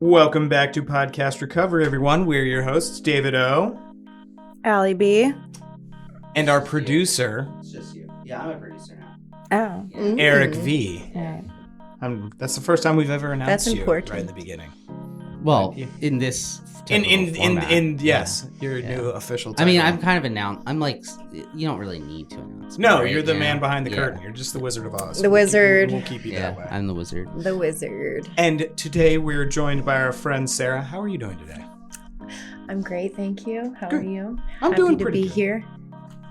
Welcome back to Podcast Recovery, everyone. We're your hosts, David O. Allie B. And our producer, It's just you. Yeah, I'm a producer now. Oh. Yeah. Eric V. Yeah. That's the first time we've ever announced That's you important. right in the beginning. Well, in this Yes, your new official title. I mean, I'm kind of announced. I'm like, you don't really need to announce me, No, right? you're the Yeah. man behind the Yeah. curtain. You're just the Wizard of Oz. The wizard. We'll keep you Yeah, that way. I'm the wizard. The wizard. And today we're joined by our friend Sarah. How are you doing today? I'm great, thank you. How Good. are you? I'm Happy doing to pretty be good. here.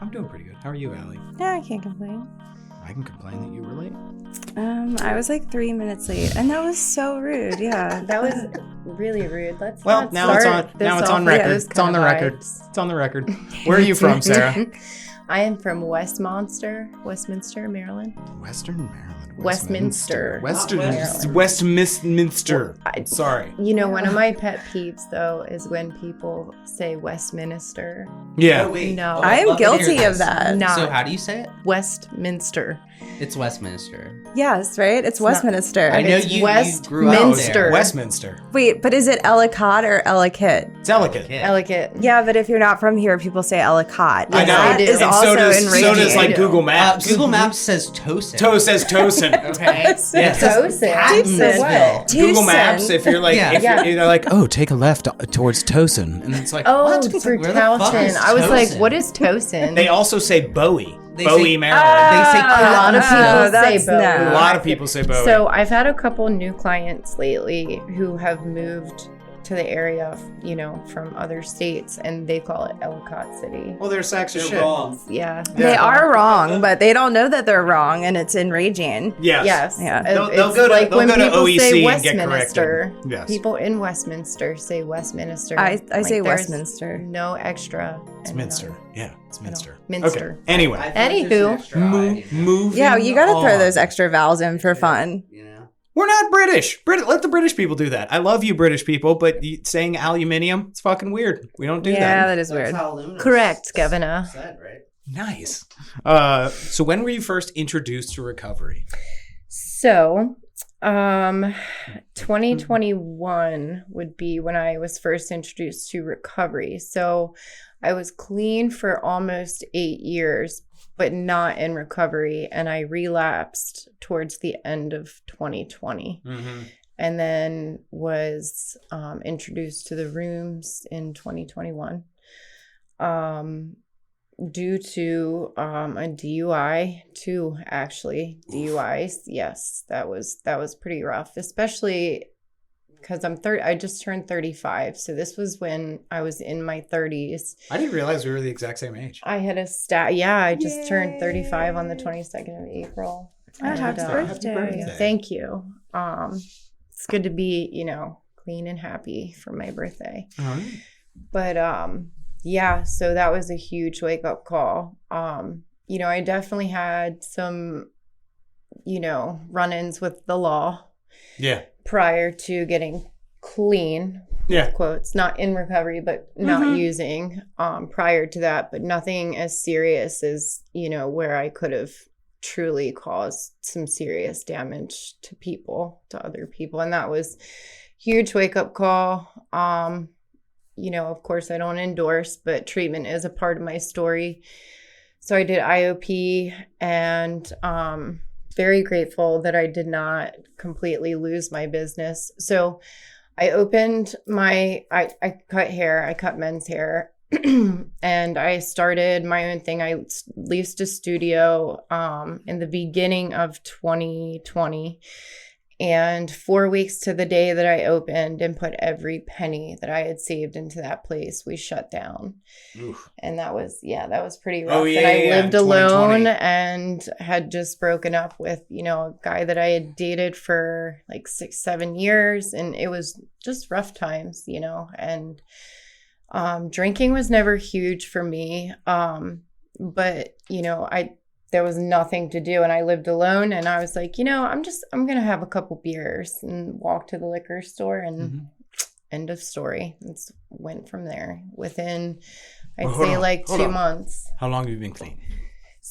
I'm doing pretty good. How are you, Allie? Yeah, I can't complain. I can complain that you were late. I was like 3 minutes late, and that was so rude. Yeah. That was really rude. Let's Well, not now it's start on. this Now it's off on with record. those It's on kind the of record. vibes. It's on the record. Where are you from, Sarah? I am from Westminster, Maryland. Western Maryland. Westminster. Westminster. I- Sorry. You know, one of my pet peeves, though, is when people say Westminster. Yeah. Oh, wait. No. I am love to hear guilty of this. that. Not So how do you say it? Westminster. It's Westminster. Yes, right? It's Westminster. I know It's you grew up Westminster. there. Westminster. Wait, but is it Ellicott or Ellicott? It's elegant. Yeah. Elegant. Yeah, but if you're not from here, people say Ellicott. I know. That They do. is And also so does enraging. like I do. Google Maps. Google Maps says Tosin. Toe says Tosin. Okay. Yes. Tosin. Patton'sville. What? Google Tucson. Maps. If you're like, Yeah. if you're, they're like, oh, take a left towards Tosin, and it's like, Oh, what? for Where the fuck Towson. is I was like, Tosin? what is Tosin? They also say Bowie. They Bowie, say- Maryland. They say A lot of people that's say Bowie. a lot of people say Bowie. So I've had a couple new clients lately who have moved to the area, you know, from other states, and they call it Ellicott City. well, they're sacks of shit. Yeah. They are wrong, but they don't know that they're wrong, and it's enraging. Yes. Yes. Yeah. They'll It's go to- like they'll when go to people OEC say and get Westminster. corrected. Yes. People in Westminster say Westminster. I Like, say there's Westminster. No extra. It's and Minster. no- Yeah, it's Minster. Minster. Okay. Anyway, Anywho. moving Yeah, you gotta throw on. those extra vowels in for fun. You know? We're not British. Let the British people do that. I love you, British people, but saying aluminium, it's fucking weird. We don't do Yeah, that. that is weird. Correct, Governor. Said, right? Nice. So when were you first introduced to recovery? So, 2021 would be when I was first introduced to recovery. So, I was clean for almost 8 years, but not in recovery. And I relapsed towards the end of 2020. Mm-hmm. And then was introduced to the rooms in 2021 due to a DUI, two actually DUIs. Yes, that was pretty rough, especially because I just turned 35. So this was when I was in my 30s. I didn't realize we were the exact same age. I had a I just turned 35 on the 22nd of April. Happy birthday. birthday. Thank you. It's good to be, you know, clean and happy for my birthday. All right. But yeah, so that was a huge wake up call. You know, I definitely had some, you know, run-ins with the law Yeah. prior to getting clean, Yeah. quotes, not in recovery, but not using prior to that, but nothing as serious as, you know, where I could have truly caused some serious damage to other people. And that was huge wake up call. You know, of course I don't endorse, but treatment is a part of my story. So I did IOP, and very grateful that I did not completely lose my business. So I opened I cut hair, I cut men's hair, and I started my own thing. I leased a studio in the beginning of 2020, and 4 weeks to the day that I opened and put every penny that I had saved into that place, we shut down. Oof. And that was pretty rough. Oh, yeah, and I yeah, lived 2020. alone and had just broken up with, you know, a guy that I had dated for like 6-7 years. And it was just rough times, you know, and drinking was never huge for me. But, you know, there was nothing to do, and I lived alone, and I was like, you know, I'm going to have a couple beers and walk to the liquor store, and end of story. It went from there within, I'd say, like 2 months. How long have you been clean?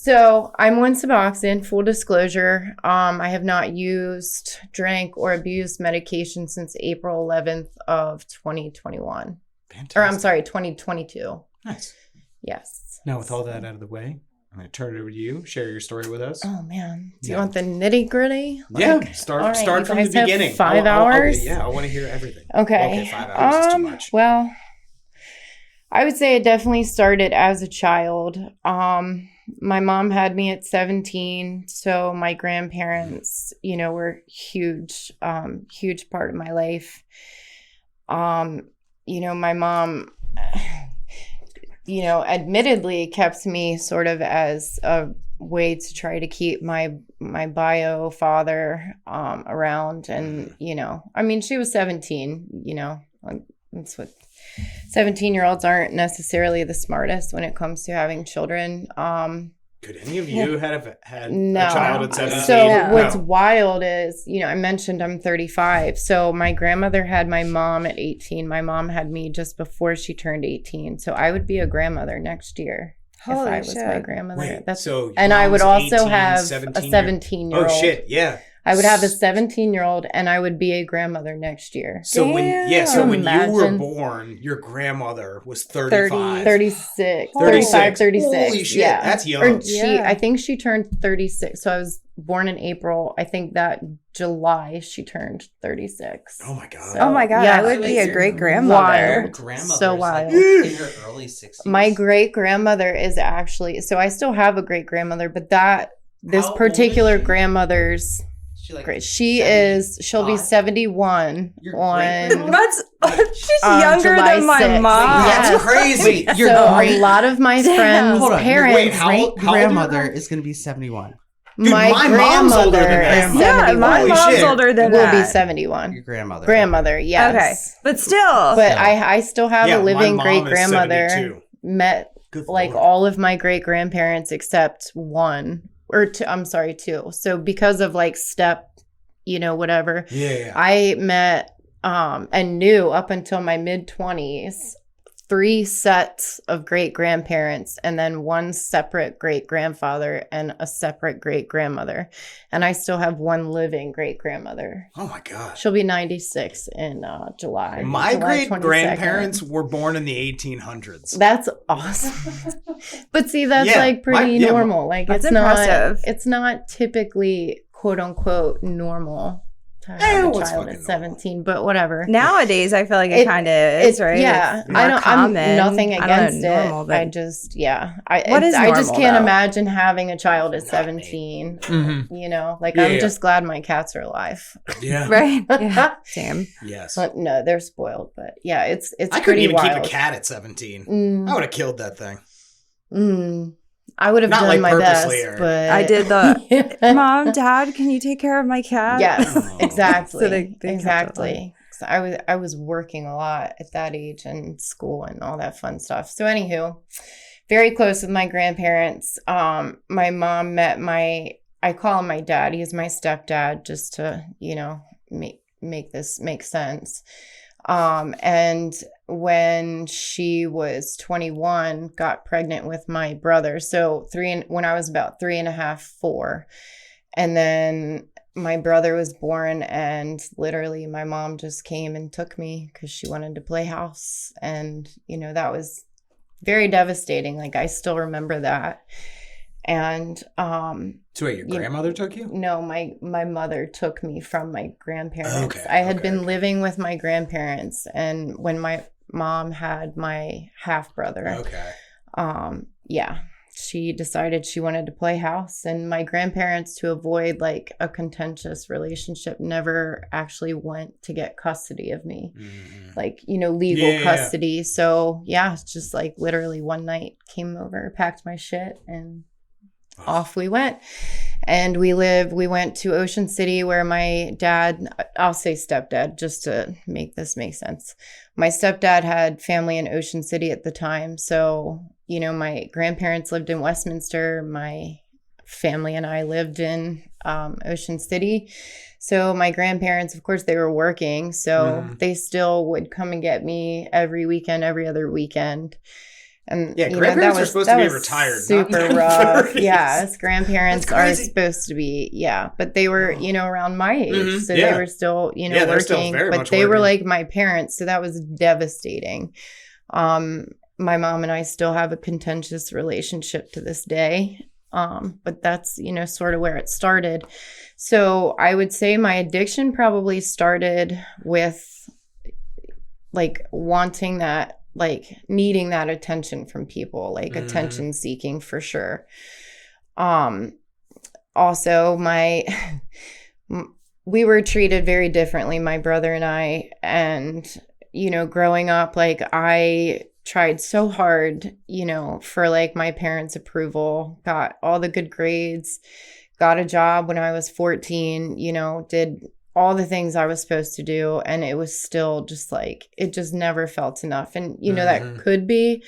So I'm on Suboxone, full disclosure. I have not used, drank, or abused medication since April 11th of 2021. Fantastic. Or I'm sorry, 2022. Nice. Yes. Now, with all that out of the way, I'm going to turn it over to you. Share your story with us. Oh man, do you Yeah. want the nitty gritty? Yeah, start all right, start you from the guys have beginning. 5 hours? I want to hear everything. Okay. 5 hours is too much. Well, I would say it definitely started as a child. My mom had me at 17, so my grandparents, were huge part of my life. My mom, admittedly kept me sort of as a way to try to keep my bio father around. And, she was 17, that's what 17-year-olds aren't necessarily the smartest when it comes to having children. Could any of you have had No. a child at 17? So what's wild is, I mentioned I'm 35. So my grandmother had my mom at 18. My mom had me just before she turned 18. So I would be a grandmother next year if Holy I was shit. my grandmother. Wait, so your And I would mom's also 18, have a 17-year-old. 17-year-old. Oh, shit, yeah. I would have a 17-year-old and I would be a grandmother next year. So when Damn. when you were Imagine. born, your grandmother was 35. 36, 36. 35, 36. Holy shit, yeah. that's young. Or Yeah. I think she turned 36. So I was born in April. I think that July she turned 36. Oh my god. So- Oh my god, Yeah. I would be a Your great grandmother. Wild. grandmother's So like wild. in her early 60s. My great grandmother is actually, so I still have a great grandmother, but this How old particular is she? grandmother's She like great. She'll be 75? 71 Your on. great-grandmother? That's she's younger July than my 6th. mom. Yes. That's crazy. Your So great- a lot of my Damn. friends' Hold on, your parents, wait, how old- great grandmother is going to be 71. Dude, my my mom's older grandmother than is that. Yeah, 71. my Holy mom's shit. older than will that. be 71. Your grandmother. Grandmother, yes. Okay, but still, But I still have Yeah, a my living mom great is grandmother. 72. Met Good like Lord. all of my great grandparents except one or two. I'm sorry, two. So because of like step, whatever. Yeah. I met and knew up until my mid-20s 3 sets of great grandparents and then one separate great grandfather and a separate great grandmother. And I still have one living great grandmother. Oh my god. She'll be 96 in July. My July great 22nd. grandparents were born in the 1800s. That's awesome. But see, that's Yeah, like pretty my- yeah, normal. Like That's it's not impressive. it's not typically quote unquote normal to have a what's child fucking at 17, but whatever. nowadays I feel like it kind of is, right? Yeah, It's more I'm common. nothing I don't know, against normal, it. but I just, I What is I just normal, can't though? imagine having a child at Not me. 17. Mhm. Like Yeah, I'm yeah. just glad my cats are alive. Yeah. right? Yeah, same. Yes. But no, they're spoiled. But yeah, it's I couldn't pretty even wild. keep a cat at 17. Mm, I would have killed that thing. I would have Not, done like, my best, purposely, or- but I did the Yeah. Mom, Dad, can you take care of my cat? Yes, Oh. exactly. So they kept it exactly. So I was working a lot at that age and school and all that fun stuff. So anywho, very close with my grandparents. My mom met I call him my dad. He's my stepdad just to, make this make sense. And when she was 21, got pregnant with my brother. So when I was about 3.5, 4. And then my brother was born and literally my mom just came and took me because she wanted to play house. And, that was very devastating. Like I still remember that. And, So wait, your grandmother took you? no, my mother took me from my grandparents. Okay, I had okay, been okay. living with my grandparents, and when my mom had my half brother, Okay. she decided she wanted to play house, and my grandparents, to avoid like a contentious relationship, never actually went to get custody of me, Mhm. like legal Yeah. custody. So yeah, it's just like literally one night came over, packed my shit, and off we went. And we went to Ocean City where my dad, I'll say stepdad just to make this make sense. My stepdad had family in Ocean City at the time. So, my grandparents lived in Westminster. My family and I lived in Ocean City. So my grandparents, of course, they were working. So Mhm. they still would come and get me every weekend, every other weekend. And Yeah, you know, grandparents that are supposed to be was retired, super not in their rough. 30s. Yes, grandparents That's are crazy. supposed to be, but they were, around my age, Mhm, so yeah. they were still, Yeah, they're still working, very but much they were working. like my parents, so that was devastating. My mom and I still have a contentious relationship to this day. But that's, sort of where it started. So I would say my addiction probably started with like wanting that, like needing that attention from people, like attention seeking for sure. Also we were treated very differently, my brother and I, and, growing up, like I tried so hard, for like my parents' approval, got all the good grades, got a job when I was 14, did all the things I was supposed to do. And it was still just like, it just never felt enough. And, that could be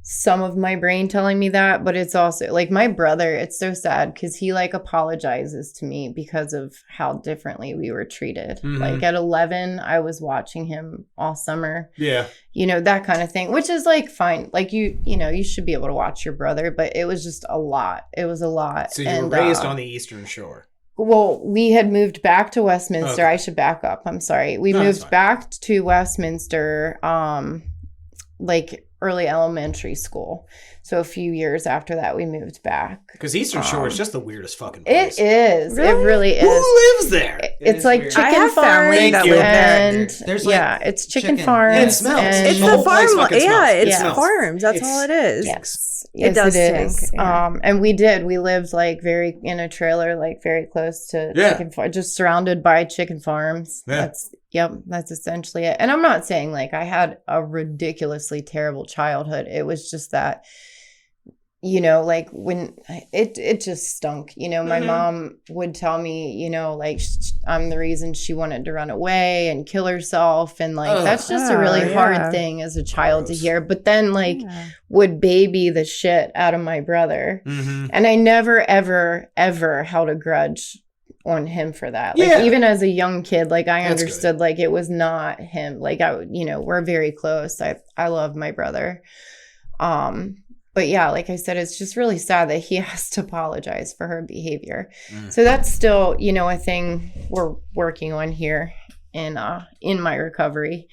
some of my brain telling me that, but it's also like my brother, it's so sad because he like apologizes to me because of how differently we were treated. Like at 11, I was watching him all summer. Yeah. That kind of thing, which is like fine. Like you should be able to watch your brother, but it was just a lot. It was a lot. So you were raised on the Eastern Shore. Well, we had moved back to Westminster. Okay. I should back up. I'm sorry. We moved back to Westminster, like early elementary school. So a few years after that, we moved back. Because Eastern Shore is just the weirdest fucking place. It is. Really? It really is. Who lives there? It's is like weird. chicken I have family farms that live there. and There's, like, it's chicken chicken. farms. And it smells. and- It's The the whole place farm. fucking Yeah, smells. It it's smells. farms. That's It's- all it is. Yes, It does is. stink, yeah. And we lived like very in a trailer, like very close to chicken farm, just surrounded by chicken farms. Yeah. That's essentially it. And I'm not saying like I had a ridiculously terrible childhood. It was just that, like when it just stunk. My mom would tell me, like I'm the reason she wanted to run away and kill herself. And like, that's just a really hard thing as a child to hear. But then like would baby the shit out of my brother. And I never, ever, ever held a grudge on him for that. Like even as a young kid, like I That's understood like it was not him. Like we're very close. I love my brother. But yeah, like I said, it's just really sad that he has to apologize for her behavior. So that's still, a thing we're working on here in my recovery.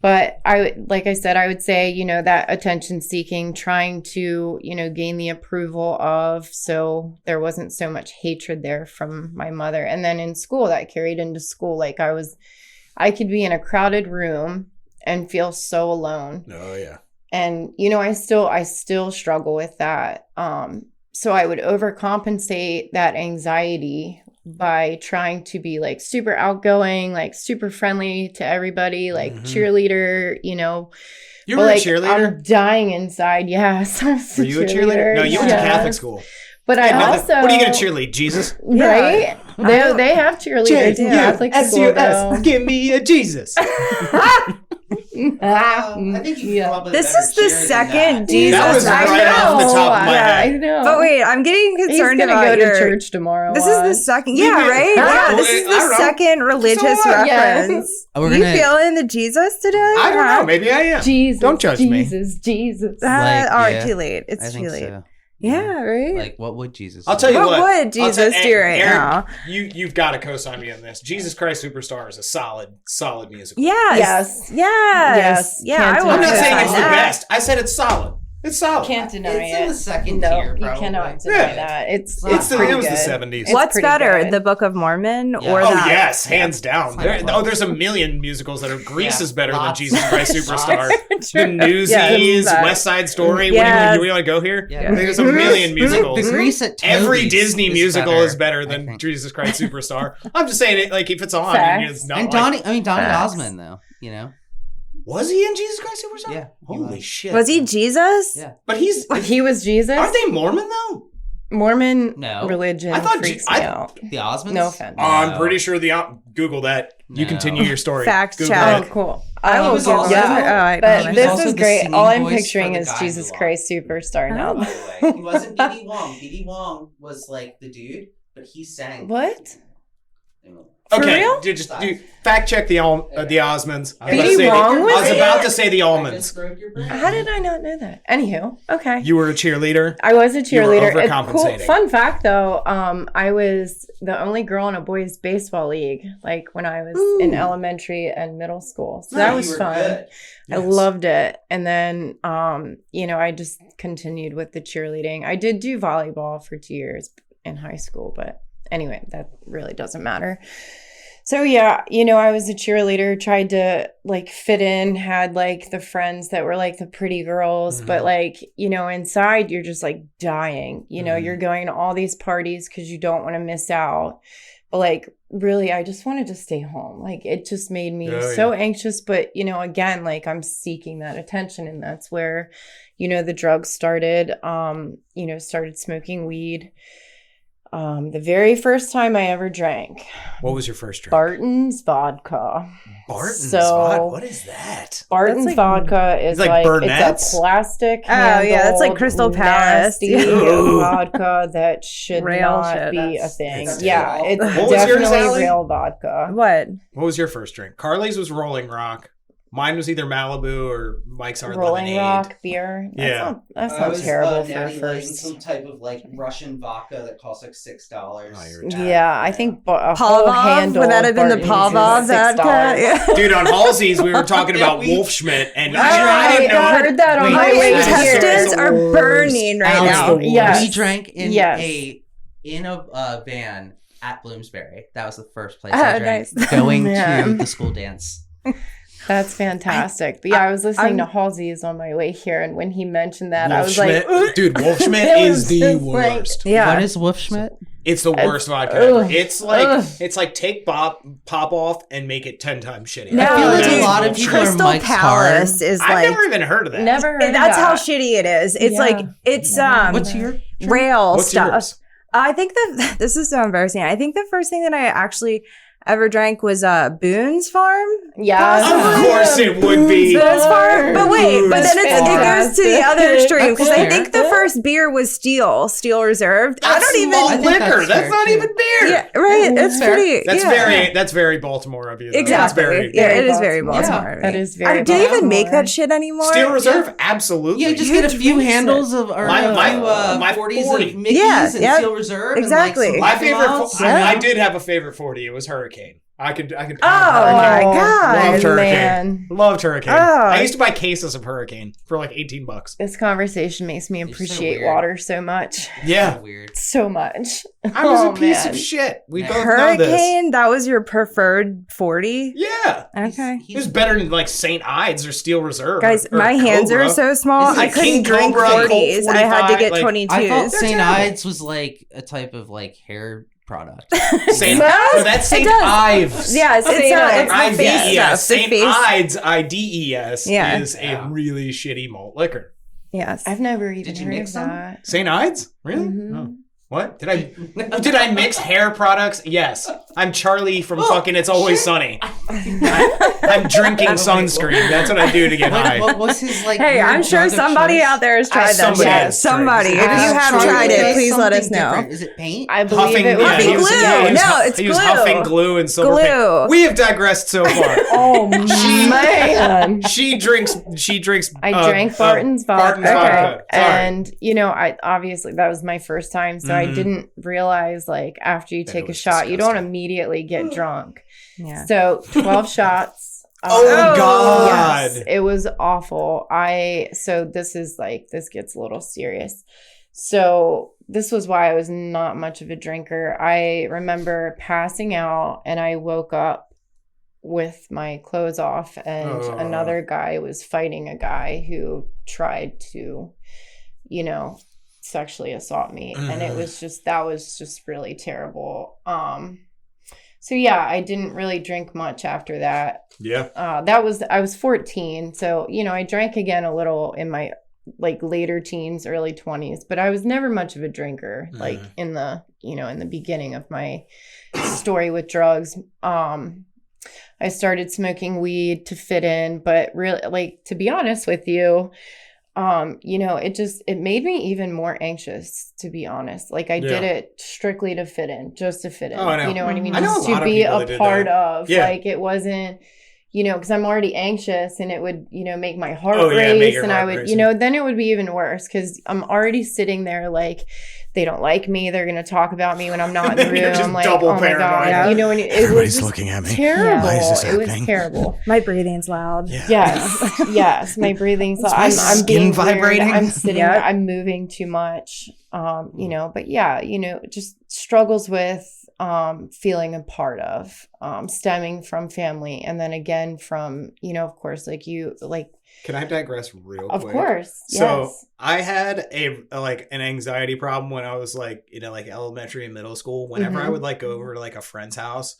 But like I said, I would say, that attention seeking, trying to, gain the approval of, so there wasn't so much hatred there from my mother. And then in school, that carried into school. Like I could be in a crowded room and feel so alone. Oh, yeah. And, I still struggle with that. So I would overcompensate that anxiety by trying to be like super outgoing, like super friendly to everybody, like cheerleader, You But, were like, a cheerleader? I'm dying inside. Yes. I was Were you a cheerleader? No, you went to Catholic school. But I also. What are you going to cheerlead? Jesus? Right? They have cheerleaders in Catholic school, though. Give me a Jesus. I think you probably This better is the cheer than second that. Jesus. That was I right off the top of my Yeah, head. I know. But wait, I'm getting He's concerned gonna about go your to church tomorrow. This is the second, yeah, right? Well, Yeah, this is I don't the know. second religious So what? Yeah. reference. We're You gonna- feeling the Jesus today? I don't know. Maybe I am. Jesus. Don't judge me. Jesus. All Like, right, yeah. too late. I It's think too late. so. Yeah, right. Like, what would Jesus I'll do? tell you What what. would Jesus do right Eric, now? You've got to co-sign me on this. Jesus Christ Superstar is a solid musical. Yes. Yes. Yes. Yeah, Can't I will I'm not deny saying co-sign it's the that. best. I said it's solid. It's solid. Can't deny It's it. in the second no, tier, you probably. cannot deny Yeah. that. It's It was pretty it was the good. 70s. It's What's pretty better, good. the Book of Mormon Yeah. or Oh that? yes, hands down. It's not There's a million musicals that are. Grease Yeah, is better lots. than Jesus Christ Superstar. Lots. The Newsies, Yes. West Side Story. Yes. Do we want to go here? Yeah. There's a million musicals. The Grease at Every Toby's Disney musical is better I than think. Jesus Christ Superstar. I'm just saying it. Like if it's on, Facts. it's not. And like, Donnie Facts. Osmond, though, was he in Jesus Christ Superstar? Yeah, he Holy was. shit. Was he Jesus? Yeah. But he's. He was Jesus. Aren't they Mormon though? Mormon No. religion I thought freaks I- me out. The Osmonds? No offense. I'm pretty sure Google that. You No. continue your story. Fact Google check. Oh, it. cool. I will was Google also- it. Yeah. Oh, I But He was this also is the great. singing All I'm voice for picturing the is guy Jesus who won. Christ Superstar now. By the way, he wasn't BD Wong. BD Wong was like the dude, but he sang. What? Okay. For real? just fact check the Osmonds. I Are you wrong with I was it? about to say the almonds. How did I not know that? Anywho, okay. You were a cheerleader. I was a cheerleader. You were It's overcompensating. cool. Fun fact, though, I was the only girl in a boys' baseball league, like when I was in elementary and middle school. So that was fun. Good. I loved it. And then, I just continued with the cheerleading. I did do volleyball for 2 years in high school, but anyway, that really doesn't matter. So yeah, I was a cheerleader, tried to like fit in, had like the friends that were like the pretty girls, but like, inside you're just like dying, you're going to all these parties because you don't want to miss out. But like, really, I just wanted to stay home. Like, it just made me so anxious. But, again, like I'm seeking that attention. And that's where, the drugs started, started smoking weed. The very first time I ever drank. What was your first drink? Barton's vodka. Barton's So- vodka? What is that? Barton's like- vodka is It's like like Burnett's? it's a plastic Oh, yeah, that's like handled, Crystal Palace. nasty Ooh. vodka that should Rail not shit. be That's- a thing. that's Yeah, terrible. it's What was yours, definitely Allie? real vodka. What? What was your first drink? Carly's was Rolling Rock. Mine was either Malibu or Mike's Hard Rolling Lemonade. Rock beer. That's I not was, terrible for a Natty Lane, first. some type of like Russian vodka that costs like $6. Oh, you're tired. Yeah, I think a whole Pavlov? handle. Would that have been the of Pavlov Barton's is vodka? $6. Yeah. Dude, on Halsey's, we were talking about We- Wolfschmidt, and we I didn't know. I heard that on Wait, my wait, way wait, here. intestines are burning right Alex, now. the Yes. We drank in Yes. a van at Bloomsbury. That was the first place Oh, I drank. nice. Going to Man. the school dance. That's fantastic. But yeah, I was listening I'm- to Halsey's on my way here, and when he mentioned that, I was like, Wolfschmidt, dude, Wolfschmidt It is was the just like- worst. Yeah. What is Wolfschmidt? It's the worst vodka ugh, ever. It's like take pop off and make it 10 times shittier. No, I feel like dude, a lot of people are Crystal Mike's Palace is I've like never even heard of that. never heard that's how that. shitty it is. It's Yeah. like it's What's your rail What's stuff. yours? I think that this is so embarrassing. I think the first thing that I actually ever drank was Boone's Farm. Yeah. Of course it would be. Boone's Farm. But wait, but then it goes to the other extreme because I fair. think the first beer was Steel Reserve. I don't even. malt I think liquor. that's That's fair, not too. even beer. Yeah, right. It's fair. pretty. That's very Baltimore of you. Though. Exactly. That's very, Yeah, it is very Baltimore. Baltimore. Yeah, that is very Do they even make Baltimore. that shit anymore? Steel Reserve, absolutely. Yeah, just Who get a few drinks handles of or My- a my- few my 40s 40. of Mickey's Yeah, and yep. Steel Reserve. Exactly. And My like some favorite. amounts. I did have a favorite 40. It was Hurricane. I could. Oh pound my Hurricane. god! Loved Hurricane. Man. Loved Hurricane. Oh. I used to buy cases of Hurricane for like $18. This conversation makes me You're so appreciate weird. water so much. Yeah, Weird. So much. I was Oh, a piece man. of shit. We both know this. Hurricane. That was your preferred 40. Yeah. Okay. It was better than like St. Ides or Steel Reserve. Guys, or my hands Cobra. are so small. Is it I couldn't King drink Cobra, Colt 40s. I had to 45, get like- 22s. I thought They're St. terrible. Ides was like a type of like hair product. St. Yes, No, that's it St. does. Ives. Yes, it's the face IDES. stuff. The St. face. Ides, IDES, Yeah. is a really shitty malt liquor. Yes. I've never even Did you heard mix of them? that. St. Ides? Really? Mhm. Oh. What? Did I mix hair products? Yes. I'm Charlie from fucking It's Always Sunny. I'm drinking sunscreen. That's what I do to get high. What was his like? Hey, weird I'm sure drug of somebody choice? out there has tried that somebody shit. has tried Somebody. it. If you have Charlie tried it, does please let us something know. different. Is it paint? I believe it was. Huffing he was- glue. he was- No, it's he was glue. huffing glue and silver Glue. paint. We have digressed so far. Oh man. She drinks. I drank Barton's vodka. Barton's vodka. Sorry. And I obviously that was my first time, so I Mhm. didn't realize like after you That take a was shot, you don't disgusting. immediately get drunk. Yeah. So 12 shots. Oh, God. Yes, it was awful. So this gets a little serious. So this was why I was not much of a drinker. I remember passing out and I woke up with my clothes off and Oh. another guy was fighting a guy who tried to, sexually assault me. And it was that was just really terrible. So yeah, I didn't really drink much after that. Yeah. I was 14. So, I drank again a little in my like later teens, early 20s, but I was never much of a drinker, like in the beginning of my story with drugs. I started smoking weed to fit in, but really, like, to be honest with you, it made me even more anxious, to be honest. Like I did it strictly to fit in, just to fit in. Oh, I know. You know what I mean? I know Just a lot to of be people that a did part that. of. Yeah. Like it wasn't, because I'm already anxious and it would, make my heart Oh, yeah, make race, your and heart I would, race. then it would be even worse because I'm already sitting there like, they don't like me. They're going to talk about me when I'm not in the room. You're just I'm like, double oh my paranoid. God. Yeah. And it was just looking at me. terrible. Why is this It was happening? terrible. My breathing's loud. Yeah. Yes, my breathing's. my I'm skin being weird. vibrating? I'm sitting. Yep. there, I'm moving too much. But yeah, just struggles with feeling a part of, stemming from family, and then again from of course, Can I digress real quick? of course, So yes. I had an anxiety problem when I was elementary and middle school. Whenever I would go over to a friend's house,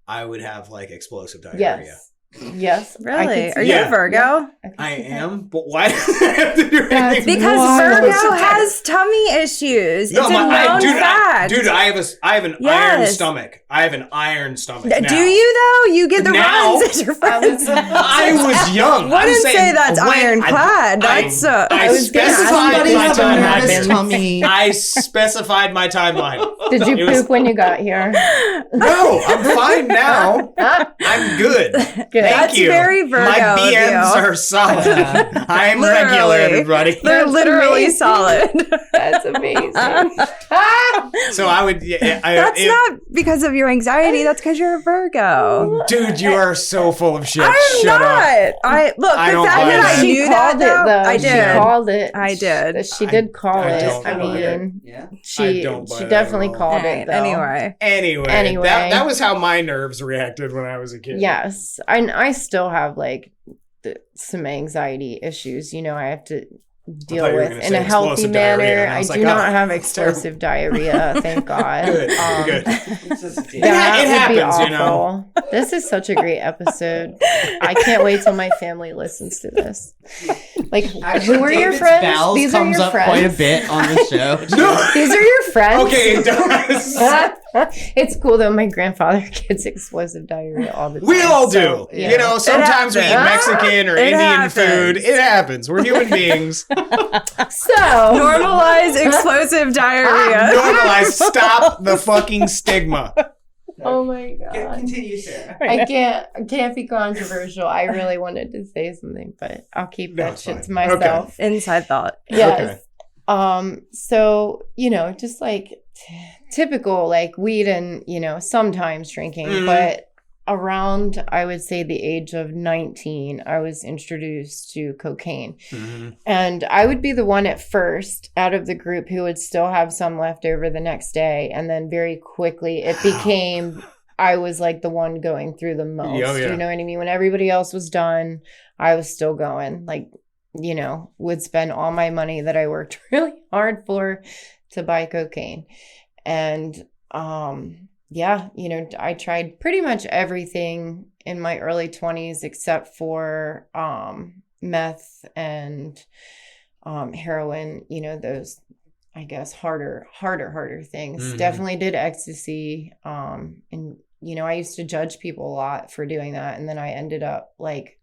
I would have explosive diarrhea. Yes. I Really? could Are see you Yeah. a Virgo? I am, but why does it have to do That's anything? Because Wild. Virgo has tummy issues. It's a known fact. I have an Yes. iron stomach. I have an iron stomach. Do now. you though? You get the Now- runs at your friends. I was young. Wouldn't I'm saying say that's when ironclad. That's I was gonna ask specified somebody my have a nervous timeline. tummy. I specified my timeline. Did you It was- poop when you got here? No, I'm fine now. I'm good. Good. Thank That's you. very Virgo My of you. BMs are solid. I am Literally. regular, everybody. They're That's literally amazing. solid. That's amazing. So I would. That's not because of your anxiety. That's because you're a Virgo. Dude, you are so full of shit. I'm Shut not. up. I look. I The don't fact buy that that. I She knew that called it, though, though. I She did. called it. I did. She did call I it. don't I buy it. mean, Yeah. I she don't buy that definitely at all. called Alright, it. Though. anyway. Anyway, that was how my nerves reacted when I was a kid. Yes, I still have some anxiety issues. I have to deal thought you were with gonna in say a healthy explosive diarrhea, manner. and I I was do like, not oh, have that's terrible. explosive diarrhea, thank God. Good. Good. That It would be happens, awful. you know. This is such a great episode. I can't wait till my family listens to this. Actually, who are your David's friends? bowels These are comes your up friends. quite a bit on the show. No. These are your friends. Okay, it does. It's cool though. My grandfather gets explosive diarrhea all the time. We all do. So, yeah. Sometimes we eat happens. Mexican or It Indian happens. food. It happens. We're human beings. So Normalize explosive diarrhea. Normalize. Stop the fucking stigma. oh my god. Continue, Sarah. I can't be controversial. I really wanted to say something, but I'll keep No, that it's shit fine. to myself. Inside thought. Yes. So, just typical weed and, sometimes drinking, Mhm. but around, I would say the age of 19, I was introduced to cocaine. And I would be the one at first out of the group who would still have some left over the next day. And then very quickly it became, I was the one going through the most. Oh, yeah. You know what I mean? When everybody else was done, I was still going. Would spend all my money that I worked really hard for to buy cocaine. And I tried pretty much everything in my early 20s except for meth and heroin, those, I guess, harder things. Mhm. Definitely did ecstasy. And I used to judge people a lot for doing that. And then I ended up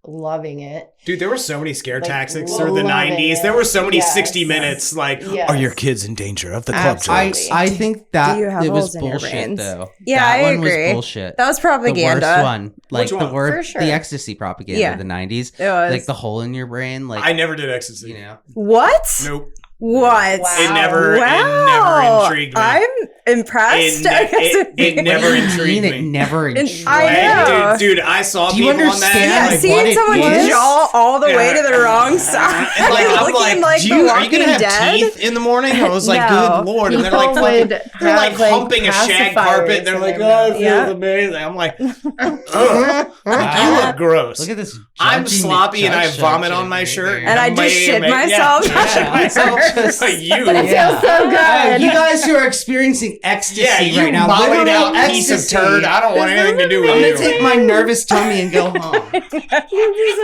loving it. Dude, there were so many scare Like, tactics through the loving 90s. it. There were so many Yes. 60 minutes. Yes. Are your kids in danger of the club I drugs? think that Do you have it was holes in your bullshit brains? though. Yeah, that I one agree. was bullshit. That was propaganda. The worst one. Which one? The word, For sure. the ecstasy propaganda Yeah. of the 90s. It was. The hole in your brain. I never did ecstasy. What? Nope. What? Wow. It never Wow. intrigued me. I'm impressed. It never intrigued It me. never intrigued I know. Dude, I saw Do you people on understand, that. Yeah, like, seeing what it someone is? jaw all the way Yeah. to the wrong side, And I'm looking like, like do The you, are you Walking gonna have Dead. teeth in the morning? I was like, No. good lord. And they're People like, fucking, would they're like have, humping a shag pacifiers carpet. And they're in like, their oh, it mouth. feels Yeah. amazing. I'm like, ugh. You look gross. Look at this. I'm judging sloppy and I judge vomit on it my right shirt. there. And I just shit myself. Yeah, shit Yeah. myself. Just- You. But it feels so good. You guys who are experiencing ecstasy Yeah, you right now, mollied literally out piece of ecstasy. turd. I don't want anything to do with I'm you. gonna take my nervous tummy and go home.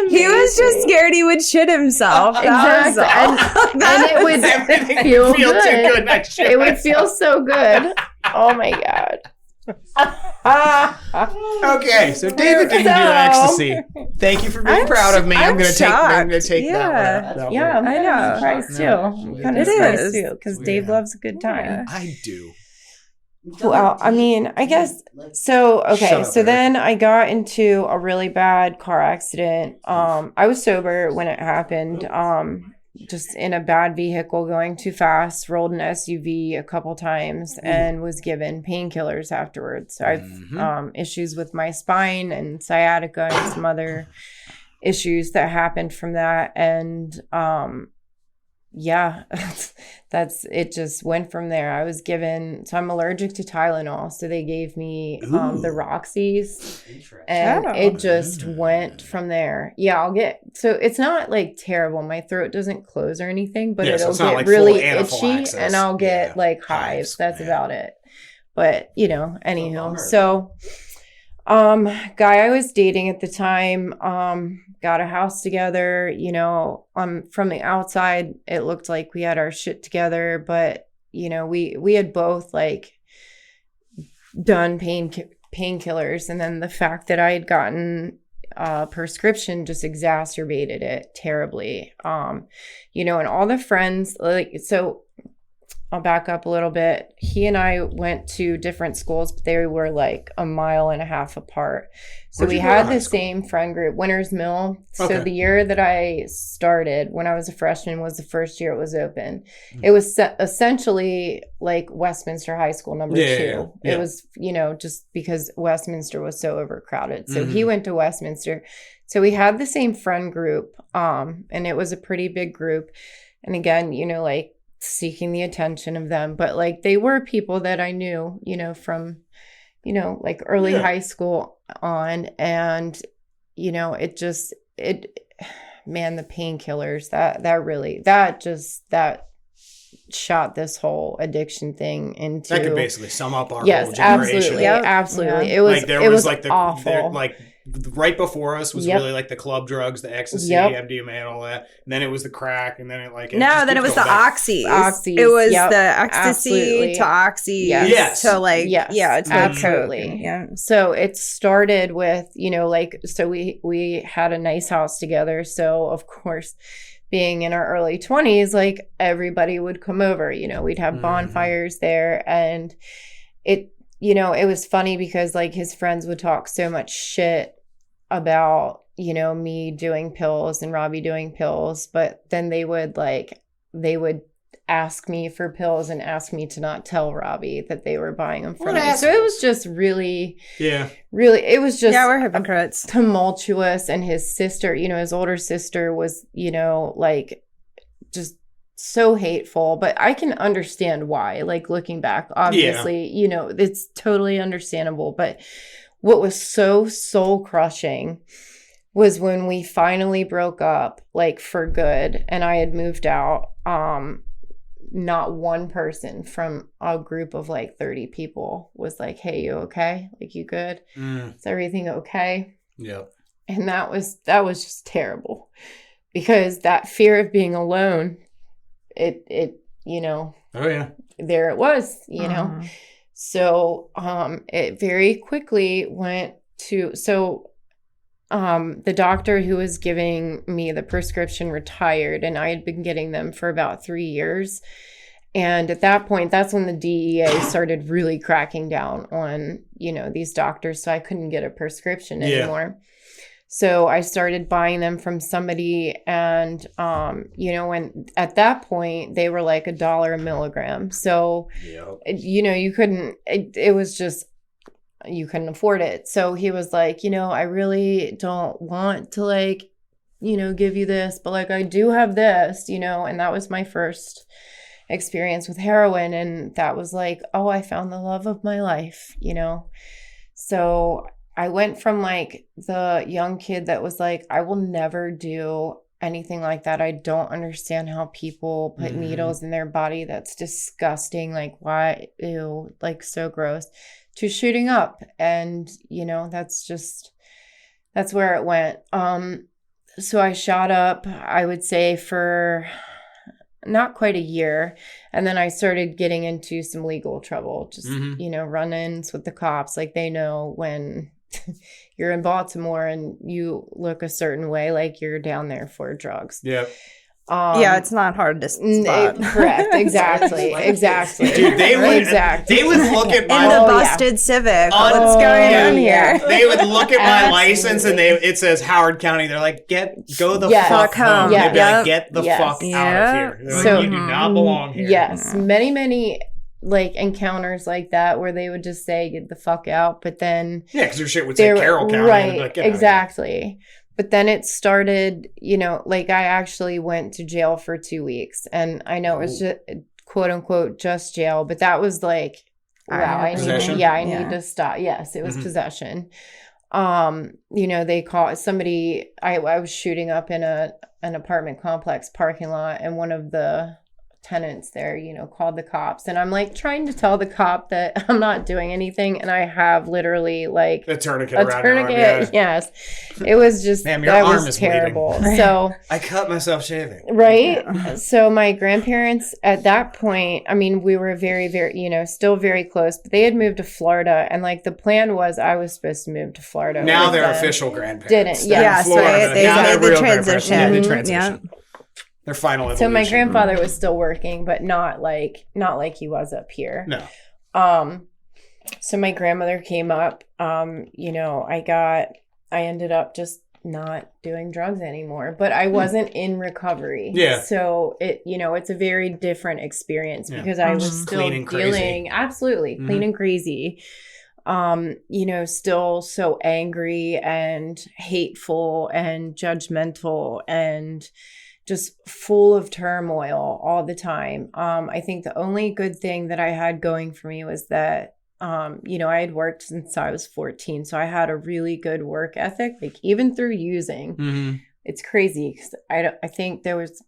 He was just scared he would shit himself. That was Exactly. all. And it would Everything feel would feel good. too good. And I shit It would myself. feel so good. Oh my god. Okay, so David didn't do ecstasy. Thank you for being I'm proud of me. I'm I'm gonna shocked. take Yeah. that one. Yeah, I'm I kind of know. surprised too. Yeah. I'm kind It of surprised is. too because Dave loves a good time. I do. Well, I mean, I guess so. Okay, Shut up, so Eric. then I got into a really bad car accident. I was sober when it happened. Just in a bad vehicle going too fast, rolled an SUV a couple times, and was given painkillers afterwards. So I've issues with my spine and sciatica and some other issues that happened from that, and yeah, that's it. Just went from there. I was given, so I'm allergic to Tylenol, so they gave me the Roxy's, and it just went from there. Yeah, so it's not like terrible. My throat doesn't close or anything, but Yeah, so it'll it's not get like really full itchy, anaphylaxis. and I'll get Yeah. like Hives. hives. That's Yeah. about it. But anywho, so guy I was dating at the time, got a house together, from the outside, it looked like we had our shit together, but we had both like done painkillers. And then the fact that I had gotten a prescription just exacerbated it terribly. And all the friends, like, so I'll back up a little bit. He and I went to different schools, but they were like a mile and a half apart. So Where'd we you go to had high the school? same friend group, Winners Mill. So Okay. the year that I started, when I was a freshman, was the first year it was open. It was essentially like Westminster High School number Yeah, 2. yeah, yeah. It was, just because Westminster was so overcrowded. So he went to Westminster. So we had the same friend group, and it was a pretty big group. And again, like, seeking the attention of them, but like they were people that I knew, from like early high school on, and man, the painkillers that shot this whole addiction thing into. That could basically sum up our Yes, whole generation. absolutely. Yep. Absolutely. Yeah. It was Like there it was was like awful. like right before us was Yep. really like the club drugs, the ecstasy, Yep. MDMA, and all that. And then it was the crack, and then it like No, just then it keeps was the going back. oxys. Oxys, It was yep, the ecstasy absolutely. to oxy Yes. to like Yes, to absolutely. coke. Yeah. So it started with, so we had a nice house together. So of course, being in our early 20s, like everybody would come over, we'd have bonfires there, and it was funny because like his friends would talk so much shit about, me doing pills and Robbie doing pills, but then they would ask me for pills and ask me to not tell Robbie that they were buying them from What me. So assholes. it was just really, Yeah. it was just Yeah, we're hypocrites. tumultuous. And his sister, his older sister was, like just so hateful, but I can understand why, like looking back, obviously, it's totally understandable. But what was so soul crushing was when we finally broke up, like for good, and I had moved out. Not one person from a group of like 30 people was like, "Hey, you okay? Like, you good? Is everything okay?" Yeah. And that was just terrible, because that fear of being alone, it Oh yeah. there it was, So it very quickly went to, the doctor who was giving me the prescription retired, and I had been getting them for about 3 years. And at that point, that's when the DEA started really cracking down on, these doctors. So I couldn't get a prescription anymore. So I started buying them from somebody, and, when at that point they were like $1 a milligram. So, you couldn't, it was just, you couldn't afford it. So he was like, I really don't want to like, give you this, but like I do have this, and that was my first experience with heroin. And that was like, oh, I found the love of my life, So I went from like the young kid that was like, I will never do anything like that. I don't understand how people put needles in their body. That's disgusting. Like, why? Ew, like so gross. To shooting up. And, that's where it went. So I shot up, I would say, for not quite a year. And then I started getting into some legal trouble, just, run-ins with the cops. Like, they know when you're in Baltimore and you look a certain way, like you're down there for drugs. Yep. Yeah, it's not hard to spot. Correct. Exactly. Dude, they would look at my In the busted Civic. What's going on here? They would look at my license and it says Howard County. They're like, go the fuck home. Yeah. They'd be like, get the fuck out of here. They're like, you do not belong here. Yes. Many like encounters like that where they would just say, get the fuck out. But then because your shit would say Carroll County. Right. Like, exactly. But then it started, like I actually went to jail for 2 weeks, and I know it was just quote unquote just jail, but that was like, wow, I need to stop. Yes, it was possession. They caught somebody. I was shooting up in an apartment complex parking lot, and one of the tenants there, called the cops, and I'm like trying to tell the cop that I'm not doing anything, and I have literally like a tourniquet around your arm. Yes, it was just your arm was is terrible. bleeding. So I cut myself shaving. Right. So my grandparents at that point, I mean, we were very, very, still very close, but they had moved to Florida, and like the plan was I was supposed to move to Florida. Now they're official grandparents. Didn't. Yes, right. They made the transition. Yeah, the transition. Yeah. Their final evolution. So my grandfather was still working, but not like he was up here. No. So my grandmother came up. I ended up just not doing drugs anymore, but I wasn't in recovery. Yeah. So it's a very different experience because I was still feeling absolutely clean and crazy. Still so angry and hateful and judgmental and just full of turmoil all the time. I think the only good thing that I had going for me was that, I had worked since I was 14. So I had a really good work ethic, like even through using. Mm-hmm. It's crazy. 'Cause I think there was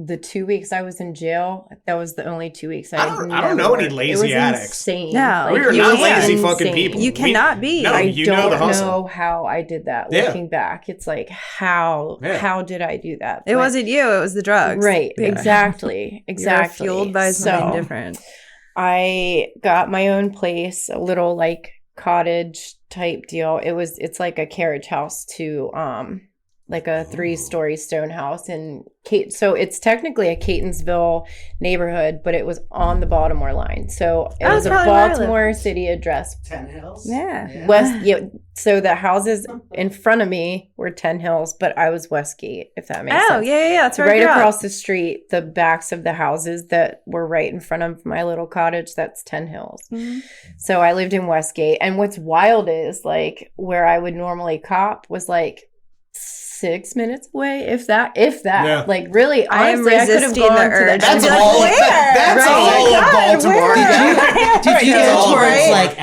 the 2 weeks I was in jail. That was the only 2 weeks I don't know any lazy addicts. Insane. No, we are not lazy fucking people. You cannot be. No, I don't know the hustle. know how I did that. Looking back, it's like how did I do that? It wasn't you. It was the drugs. Right. Yeah. Exactly. You're fueled by something different. I got my own place, a little like cottage type deal. It's like a carriage house to like a 3-story stone house in so it's technically a Catonsville neighborhood, but it was on the Baltimore line. So it was a Baltimore City address. 10 Hills? Yeah. West. Yeah. So the houses in front of me were 10 Hills, but I was Westgate, if that makes sense. Oh, yeah. That's right across the street, the backs of the houses that were right in front of my little cottage, that's 10 Hills. Mm-hmm. So I lived in Westgate. And what's wild is like where I would normally cop was like 6 minutes away, if that. Yeah. Like really, honestly, I am resisting the urge. That's all. That's all of Baltimore. Did you go towards like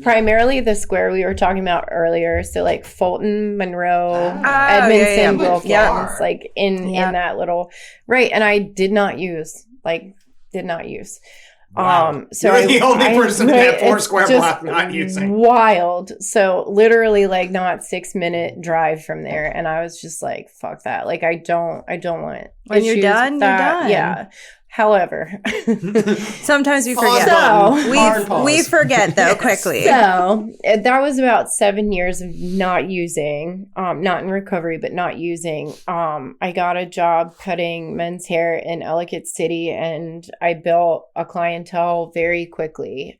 primarily the square we were talking about earlier? So like Fulton, Monroe, Edmondson, Wilkins, like in that little And I did not use. Wow. So you're the only person in that 4-square block not using. Wild. So literally like not 6-minute drive from there. And I was just like, fuck that. Like I don't want when you're done, you're done. Yeah. However, sometimes we forget. We forget though quickly. So that was about 7 years of not using, not in recovery, but not using. I got a job cutting men's hair in Ellicott City, and I built a clientele very quickly.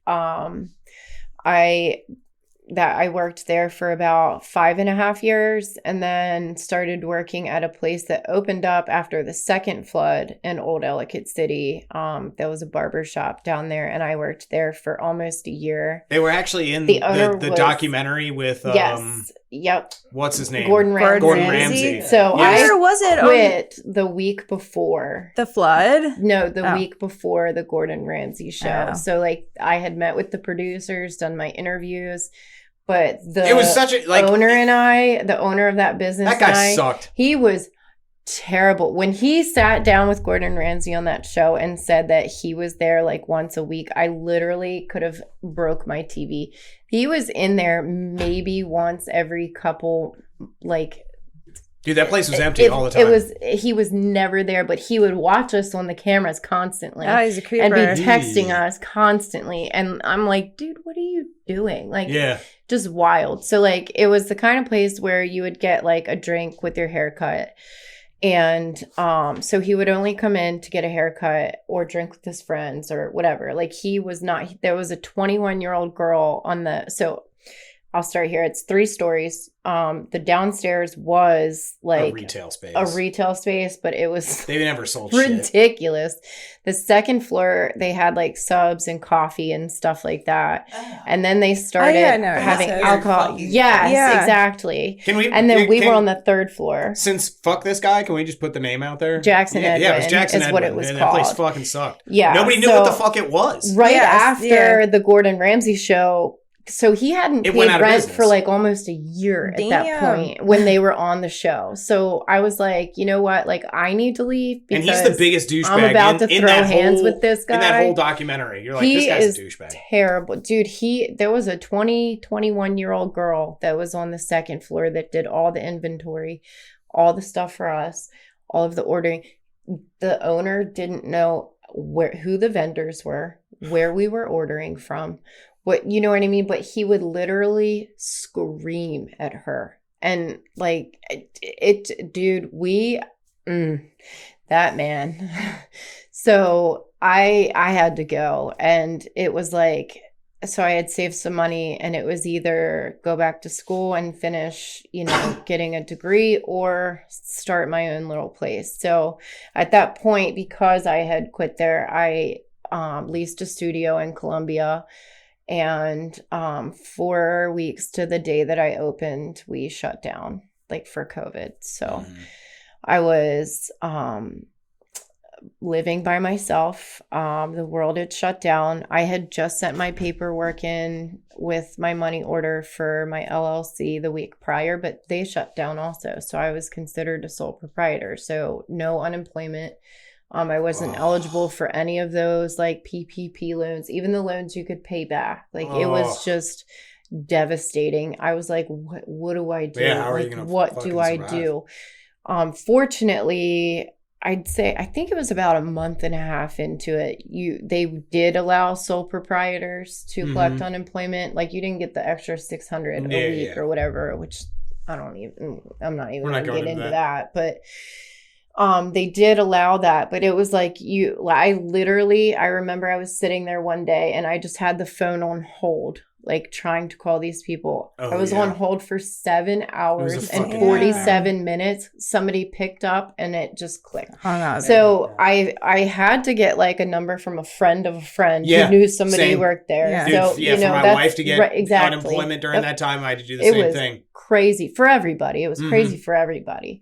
I worked there for about 5.5 years, and then started working at a place that opened up after the second flood in Old Ellicott City. There was a barber shop down there, and I worked there for almost a year. They were actually in the documentary with Yep. What's his name? Gordon Ramsay. So I quit the week before the flood. No, the week before the Gordon Ramsay show. Oh. So like I had met with the producers, done my interviews. But it was such a the owner of that business, that guy sucked. He was terrible. When he sat down with Gordon Ramsay on that show and said that he was there like once a week, I literally could have broke my TV. He was in there maybe once every couple, like Dude, that place was empty all the time. He was never there, but he would watch us on the cameras constantly. Oh, he's a creeper. And be texting us constantly. And I'm like, dude, what are you doing? Like, just wild. So, like, it was the kind of place where you would get, like, a drink with your haircut. And so he would only come in to get a haircut or drink with his friends or whatever. Like, he was not, there was a 21-year-old girl on so I'll start here. It's 3 stories. The downstairs was like a retail space, but it was they never sold ridiculous. Shit. The second floor, they had like subs and coffee and stuff like that. And then they started having alcohol. Yes, exactly. And then we were on the 3rd floor. Since fuck this guy, can we just put the name out there? Jackson Edwin. Yeah, it was Jackson is Edwin. what it was and called. That place fucking sucked. Yeah. Nobody knew what the fuck it was. Right after the Gordon Ramsay show. So he hadn't paid rent for like almost a year at that point when they were on the show. So I was like, you know what? Like, I need to leave because and he's the biggest douchebag. I'm about to throw hands with this guy. In that whole documentary. You're like, this guy's a douchebag. Terrible. Dude, there was a 21-year-old girl that was on the 2nd floor that did all the inventory, all the stuff for us, all of the ordering. The owner didn't know who the vendors were, where we were ordering from. You know what I mean? But he would literally scream at her. And like, dude, that man. So I had to go, and it was like, so I had saved some money, and it was either go back to school and finish, getting a degree, or start my own little place. So at that point, because I had quit there, I leased a studio in Columbia. And 4 weeks to the day that I opened, we shut down, like, for COVID. So I was living by myself. The world had shut down. I had just sent my paperwork in with my money order for my LLC the week prior, but they shut down also. So I was considered a sole proprietor. So no unemployment. I wasn't eligible for any of those like PPP loans, even the loans you could pay back. Like it was just devastating. I was like, what do I do? Yeah, how are you gonna what do I do? Fortunately, I think it was about a month and a half into it. They did allow sole proprietors to collect unemployment. Like, you didn't get the extra $600 a week or whatever, which I'm not even going to get into that. But they did allow that, but it was like I remember I was sitting there one day and I just had the phone on hold, like trying to call these people. I was on hold for 7 hours and 47 minutes. Somebody picked up and it just clicked. So I had to get like a number from a friend of a friend who knew somebody who worked there. Yeah. So, for my wife to get unemployment during that time, I had to do the same thing. Crazy for everybody. It was crazy for everybody.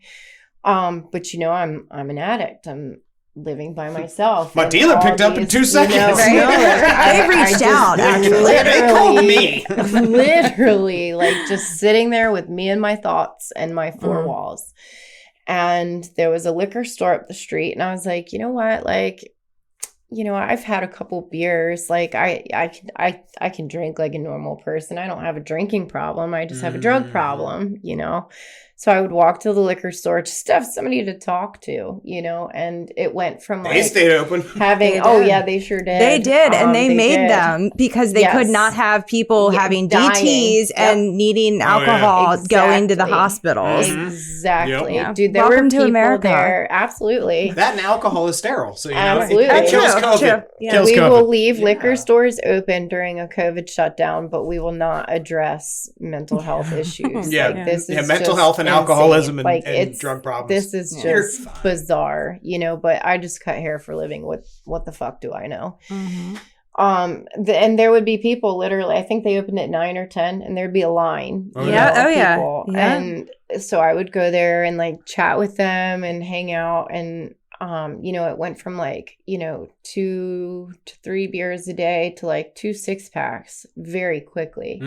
But I'm an addict. I'm living by myself. My dealer picked up in 2 seconds. They reached out. They called me. Literally, like just sitting there with me and my thoughts and my 4 walls. And there was a liquor store up the street, and I was like, you know what? Like, I've had a couple beers. Like I can drink like a normal person. I don't have a drinking problem. I just have a drug problem, So I would walk to the liquor store just to have somebody to talk to, and it went from like... They stayed open. Having... they sure did. They did, and they made them because they could not have people having DTs and needing alcohol going to the hospitals. Exactly. Yep. Dude, there Welcome were to people America. there. Absolutely. That and alcohol is sterile, so Absolutely. It kills COVID. True. We will leave liquor stores open during a COVID shutdown, but we will not address mental health issues. This is mental health and alcoholism and drug problems. This is just bizarre, but I just cut hair for a living. What the fuck do I know? And there would be people literally, I think they opened at 9 or 10 and there'd be a line. Of people. And so I would go there and like chat with them and hang out. And, it went from like, 2 to 3 beers a day to like 2 6-packs very quickly.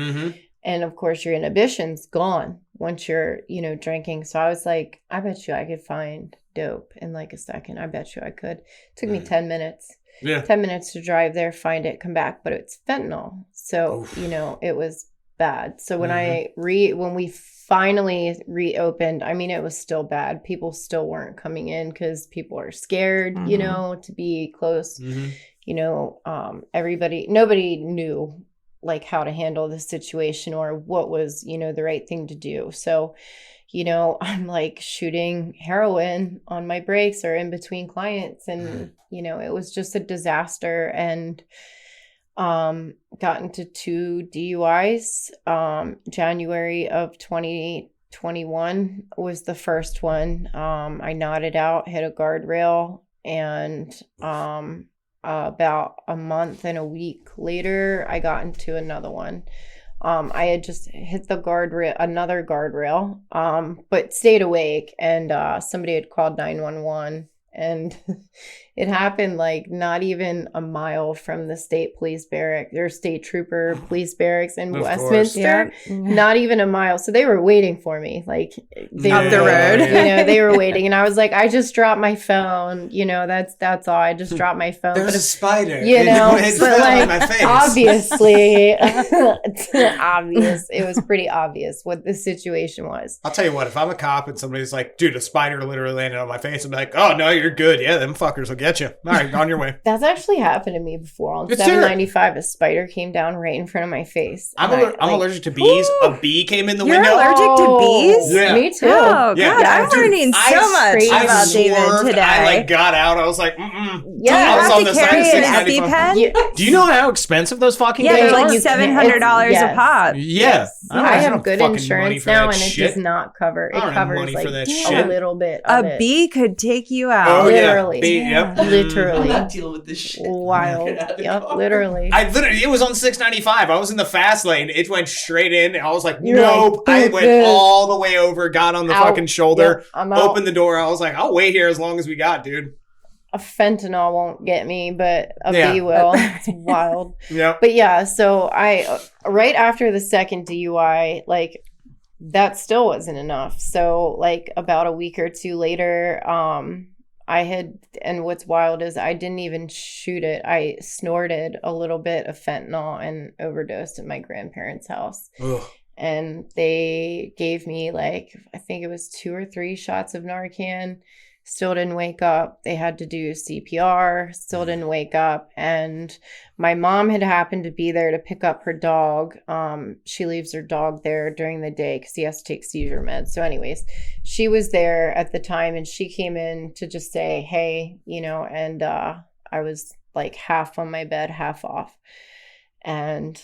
And of course, your inhibition's gone once you're, drinking. So I was like, I bet you I could find dope in like a second. I bet you I could. It took me 10 minutes. 10 minutes to drive there, find it, come back. But it's fentanyl. So, it was bad. So when when we finally reopened, I mean, it was still bad. People still weren't coming in because people are scared, you know, to be close. You know, nobody knew like how to handle the situation or what was, you know, the right thing to do. So, you know, I'm like shooting heroin on my breaks or in between clients. And, you know, it was just a disaster. And got into 2 DUIs. January of 2021 was the first one. I nodded out, hit a guardrail, and about a month and a week later, I got into another one. I had just hit the another guardrail, but stayed awake, and somebody had called 911, and it happened like not even a mile from the state police barracks or state trooper police barracks in Westminster. Not even a mile. So they were waiting for me, like up the road. You know, they were waiting, and I was like, I just dropped my phone. You know, that's all. I just dropped my phone. There's a spider. You know, but like my face. obviously, obvious. It was pretty obvious what the situation was. I'll tell you what, if I'm a cop and somebody's like, dude, a spider literally landed on my face, I'm like, oh, no, you're good. Yeah, them fuckers will get you. All right, on your way. That's actually happened to me before. On 795, a spider came down right in front of my face. I'm allergic to bees. A bee came in the window. You're allergic to bees? Yeah. Me too. Oh, yeah. God, I'm learning so much about David today. I like got out. I was like, Yeah, I was you on have the to carry side an of EpiPen? Do you know how expensive those fucking Yeah, things they're are? like $700 a pop. Yeah. I have good insurance now, and it does not cover. It covers money like for that a shit. little bit of A it. bee could take you out. Oh, Literally. Yeah. Literally. I'm not dealing with this shit. Wild. Yep, literally. It was on 695. I was in the fast lane. It went straight in. I was like, You're nope. like, I went all the way over, got on the Out. fucking shoulder, Yep, I'm out. opened the door. I was like, I'll wait here as long as we got, dude. A fentanyl won't get me, but a bee will. It's wild. Yeah. But yeah, so I, right after the second DUI, like, that still wasn't enough. So, like, about a week or two later, and what's wild is I didn't even shoot it. I snorted a little bit of fentanyl and overdosed at my grandparents' house. Ugh. And they gave me, like, I think it was 2 or 3 shots of Narcan. Still didn't wake up. They had to do CPR. Still didn't wake up. And my mom had happened to be there to pick up her dog. She leaves her dog there during the day because he has to take seizure meds. So anyways, she was there at the time, and she came in to just say, hey, you know, and I was like half on my bed, half off. And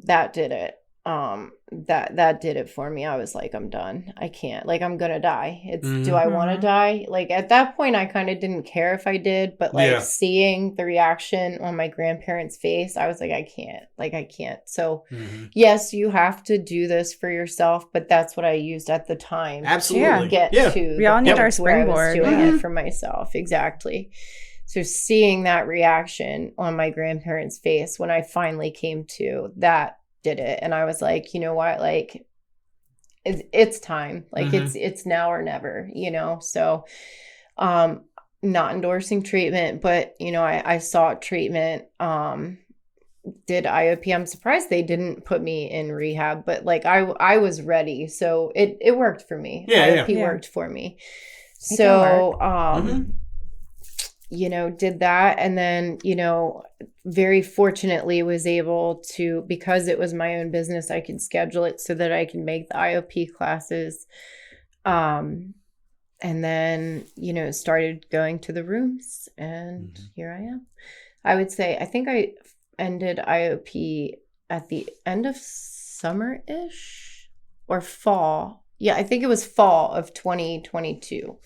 that did it. That did it for me. I was like, I'm done. I can't, like, I'm gonna die. Do I want to die? Like, at that point, I kind of didn't care if I did, but like seeing the reaction on my grandparents' face, I was like, I can't. So yes, you have to do this for yourself, but that's what I used at the time. Absolutely. To get to we all need our where I was springboard. doing it for myself. Exactly. So seeing that reaction on my grandparents' face when I finally came to, that did it. And I was like, you know what, like, it's time. Like, it's now or never, you know. So not endorsing treatment, but, you know, I sought treatment, did IOP. I'm surprised they didn't put me in rehab, but like I was ready, so it worked for me. IOP worked for me. So you know, did that, and then, you know, very fortunately was able to, because it was my own business, I could schedule it so that I can make the IOP classes. And then, you know, started going to the rooms, and here I am. I would say, I think I ended IOP at the end of summer-ish or fall. Yeah, I think it was fall of 2022.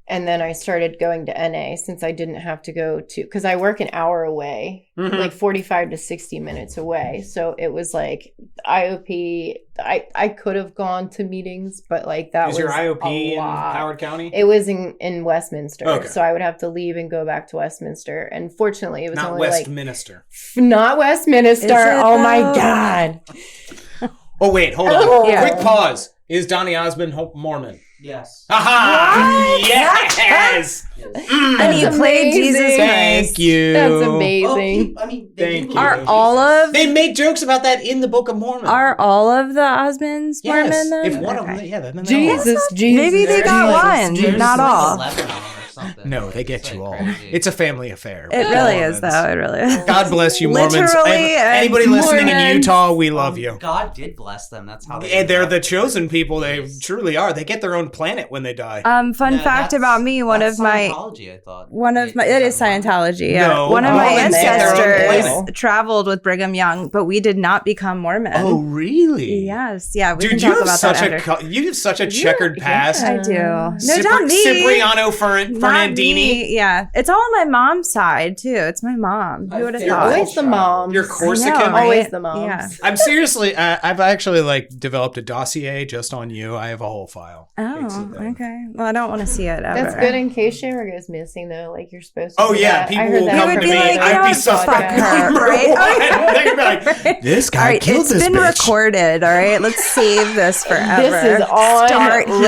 And then I started going to NA since I didn't have to go to, because I work an hour away, like 45 to 60 minutes away. So it was like IOP, I could have gone to meetings, but like that was your IOP in Howard County? It was in Westminster. Okay. So I would have to leave and go back to Westminster. And fortunately, it was not only Westminster. Not Westminster. Oh my God. Oh, wait, hold on. Quick pause. Is Donny Osmond Mormon? Yes. Aha! Yes! And he That's played amazing. Jesus Thank Christ. you. That's amazing. I mean, Thank do you. Are believe all Jesus. of They make jokes about that in the Book of Mormon. Are all of the Osmonds yes. Mormon then? If one of them, Okay. yeah, then they Jesus, Jesus. Maybe they got one, There's not like all. 11 of them or something. No, they It's get like you all. crazy. It's a family affair. It really is, though. It really is. God bless you, Mormons. Literally, Anybody listening in Mormons. Utah, we love you. God did bless them. That's how they. And they're the chosen people. They truly are. They get their own planet when they die. Fun fact about me: one of my Scientology, I thought. it is Scientology. Yeah, No, one of my Mormons get their own ancestors planet. traveled with Brigham Young, but we did not become Mormon. Oh, really? Yes, yeah. We Dude, can you talk have about such that a after. you have such a checkered past. I do. No, not me. Cipriano Not Fernandini. me. Yeah, it's all on my mom's side too. It's my mom. Who would have You're thought? Always the moms. You're Corsican. I know, right? Always the moms. Yeah. I'm seriously. I've actually developed a dossier just on you. I have a whole file. It's Oh, a thing. okay. Well, I don't want to see it ever. That's good in case she ever goes missing, though. Like you're supposed to. Oh do yeah, that. people I heard will that come would to be me. like, I'd be "Don't suspect fuck her," number right? one. They'd be like, this guy All right, killed it's this been bitch. recorded. All right, let's save this forever. This is on Start record.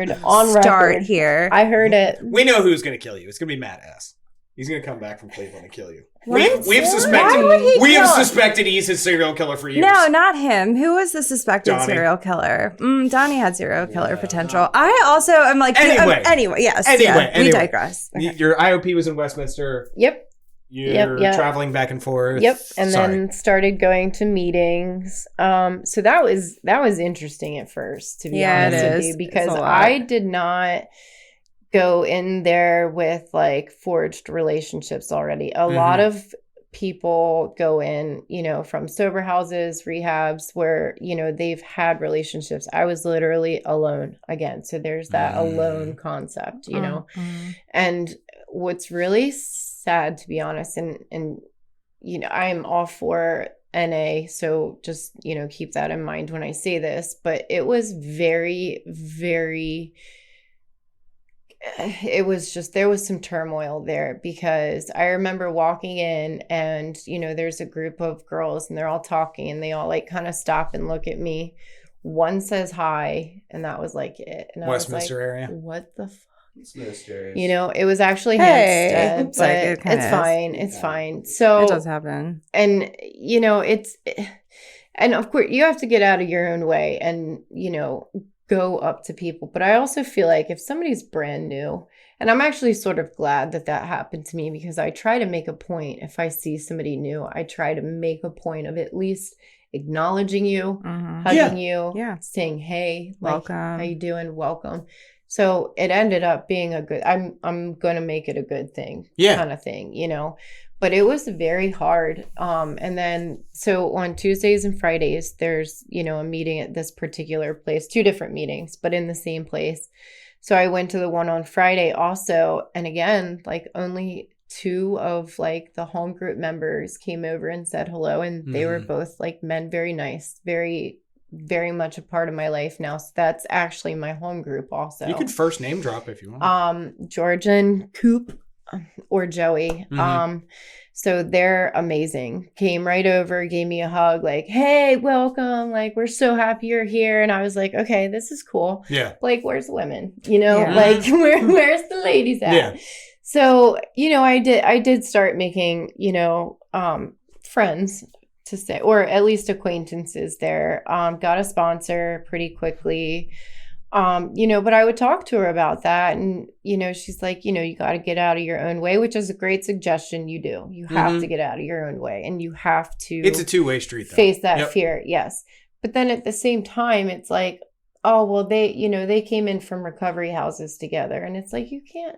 here. On record. Start here. I heard it. We know who's going to kill you. It's going to be Matt S. He's going to come back from Cleveland and kill you. What? We've Why suspected. would he We have kill- suspected he's his serial killer for years. No, not him. Who was the suspected Donnie. serial killer? Donnie had serial killer potential. I also am like, Anyway. yes. Anyway. We digress. Okay. Your IOP was in Westminster. Yep. You're Yep. traveling back and forth. Yep. And Sorry. then started going to meetings. So that was interesting at first, to be honest it with is. you, It's because a lot. I did not go in there with like forged relationships already. A lot of people go in, from sober houses, rehabs, where, they've had relationships. I was literally alone again. So there's that alone concept, And what's really sad, to be honest, and I'm all for NA, so just keep that in mind when I say this, but it was very, very, it was just, there was some turmoil there, because I remember walking in and there's a group of girls and they're all talking and they all like kind of stop and look at me. One says hi, and that was like it. And Westminster I was like, area. what the fuck? It's mysterious. It was actually Hey. Hampstead, It's like, but it kinda it's is. fine. It's fine. So It does happen. and and of course you have to get out of your own way and go up to people, but I also feel like if somebody's brand new, and I'm actually sort of glad that happened to me, because I try to make a point, if I see somebody new, I try to make a point of at least acknowledging you, hugging you, saying hey, like, Welcome. how you doing, welcome. So it ended up being a good, I'm gonna make it a good thing, kind of thing, but it was very hard. And then, so on Tuesdays and Fridays, there's, a meeting at this particular place, 2 different meetings, but in the same place. So I went to the one on Friday also. And again, like only 2 of like the home group members came over and said hello. And they were both like men, very nice, very, very much a part of my life now. So that's actually my home group also. You could first name drop if you want. George and Coop, or Joey. So they're amazing. Came right over, gave me a hug, like, hey, welcome. Like, we're so happy you're here. And I was like, okay, this is cool. Yeah. Like, where's the women? Like, where's the ladies at? Yeah. So, I did start making, friends, to say, or at least acquaintances there. Got a sponsor pretty quickly. But I would talk to her about that, and she's like, you got to get out of your own way, which is a great suggestion. You do. You have to get out of your own way, and you have to. It's a two-way street, though. Face that fear, yes. But then at the same time, it's like, oh well, they came in from recovery houses together, and it's like you can't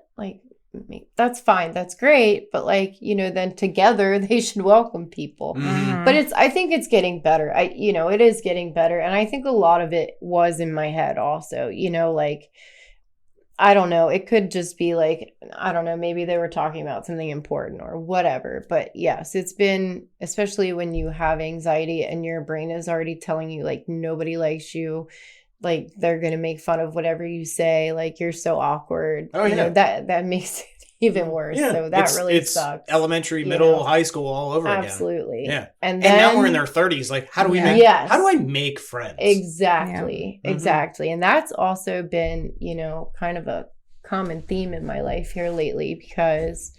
that's fine, that's great, but then together they should welcome people. But I think it's getting better. It is getting better, and I think a lot of it was in my head also. I don't know, it could just be I don't know, maybe they were talking about something important or whatever. But yes, it's been, especially when you have anxiety and your brain is already telling you nobody likes you. They're going to make fun of whatever you say. You're so awkward. Oh, yeah. That makes it even worse. So that really sucks. Elementary, middle, high school, all over again. Absolutely. Yeah. And now we're in their 30s. Like, how do we make? How do I make friends? Exactly. Yeah. Exactly. And that's also been, kind of a common theme in my life here lately, because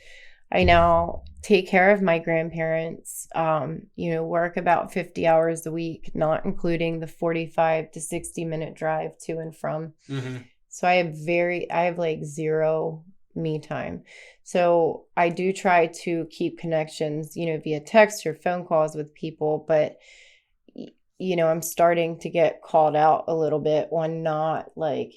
I now take care of my grandparents, work about 50 hours a week, not including the 45 to 60 minute drive to and from. Mm-hmm. So I have like zero me time. So I do try to keep connections, via text or phone calls with people, but I'm starting to get called out a little bit on not like,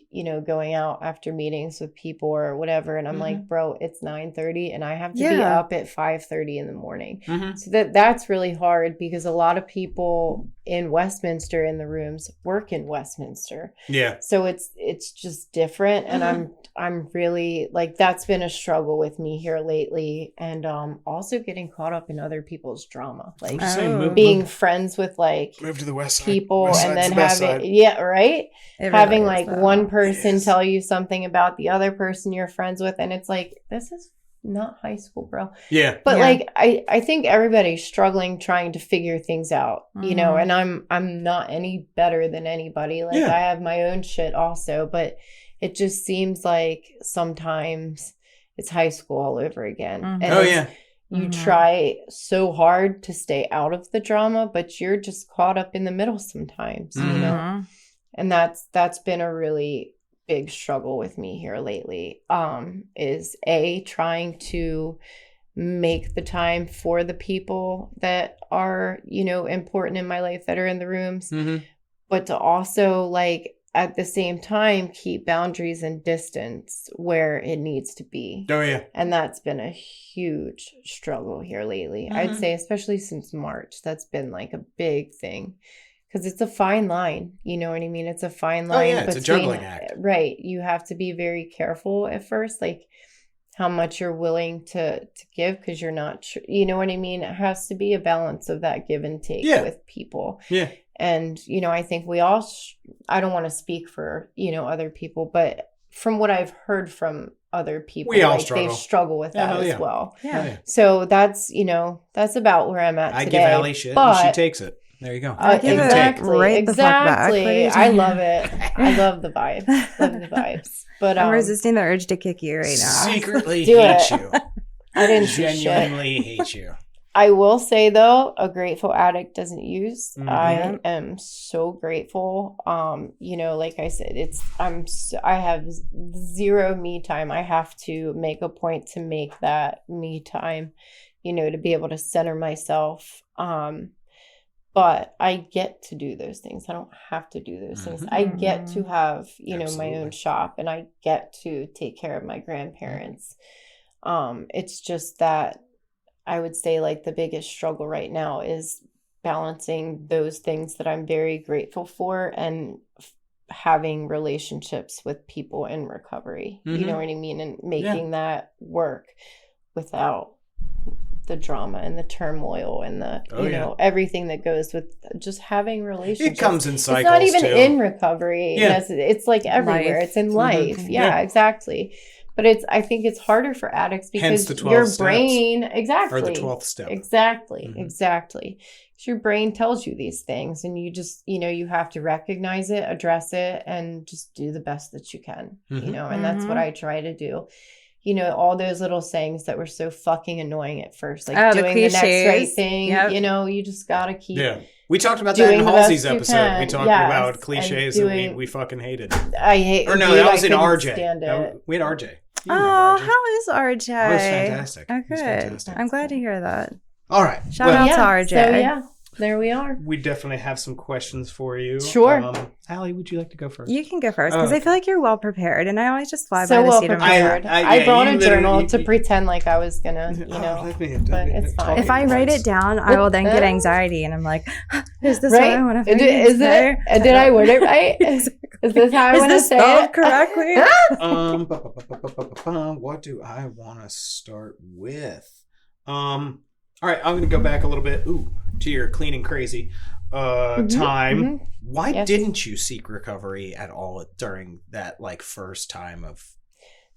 going out after meetings with people or whatever. And I'm like, bro, it's 9:30 and I have to be up at 5:30 in the morning. Mm-hmm. So that's really hard, because a lot of people in Westminster in the rooms work in Westminster. Yeah. So it's just different. And I'm really like, that's been a struggle with me here lately. And also getting caught up in other people's drama, like being friends with like move to the west side. People, west and then having right, having like one person tell you something about the other person you're friends with, and it's like, this is not high school, bro. Yeah. But like I think everybody's struggling trying to figure things out, and I'm not any better than anybody. Like I have my own shit also, but it just seems like sometimes it's high school all over again. And you try so hard to stay out of the drama, but you're just caught up in the middle sometimes, and that's been a really big struggle with me here lately, is trying to make the time for the people that are, important in my life that are in the rooms, but to also like at the same time keep boundaries and distance where it needs to be. Oh yeah. And that's been a huge struggle here lately. I'd say especially since March, that's been like a big thing. Because it's a fine line, you know what I mean? It's a fine line. Oh, yeah, it's a juggling act. Right. You have to be very careful at first, like how much you're willing to give, because you're not, you know what I mean? It has to be a balance of that give and take with people. Yeah. And, I think we all, I don't want to speak for, other people, but from what I've heard from other people, we all struggle. They struggle with that as well. Yeah. So that's, that's about where I'm at today. I give Allie shit and she takes it. There you go. Exactly. I love it. I love the vibe. Love the vibes. But I'm resisting the urge to kick you right now. Secretly hate you. I didn't genuinely hate you. I will say though, a grateful addict doesn't use. Mm-hmm. I am so grateful. Like I said, I have zero me time. I have to make a point to make that me time, to be able to center myself. But I get to do those things. I don't have to do those things. I get to have, my own shop, and I get to take care of my grandparents. It's just that I would say like the biggest struggle right now is balancing those things that I'm very grateful for and having relationships with people in recovery. You know what I mean? And making that work without the drama and the turmoil and the everything that goes with just having relationships. It comes in cycles. It's not even in recovery. It's like everywhere. It's in life. Exactly. But I think it's harder for addicts because your brain or the 12th step. Exactly. Because your brain tells you these things, and you just you have to recognize it, address it, and just do the best that you can. And that's what I try to do. All those little sayings that were so fucking annoying at first, like doing the next right thing. Yep. You just gotta keep. Yeah, we talked about that in Halsey's episode. We talked about cliches that we fucking hated. I hate. Or no, that was in RJ. We had RJ. Oh, how is RJ? It was fantastic. Oh, good. I'm glad to hear that. All right. Shout out to RJ. So there we are. We definitely have some questions for you. Sure. Allie, would you like to go first? You can go first, because I feel like you're well prepared, and I always just fly by the seat of my pants. I brought a journal to pretend like I was gonna, but it's fine. If I write it down, I will then get anxiety, and I'm like, is this what I want to say? Did I word it right? Is this how I want to say it correctly? What do I want to start with? All right, I'm going to go back a little bit to your cleaning crazy time. Why didn't you seek recovery at all during that first time of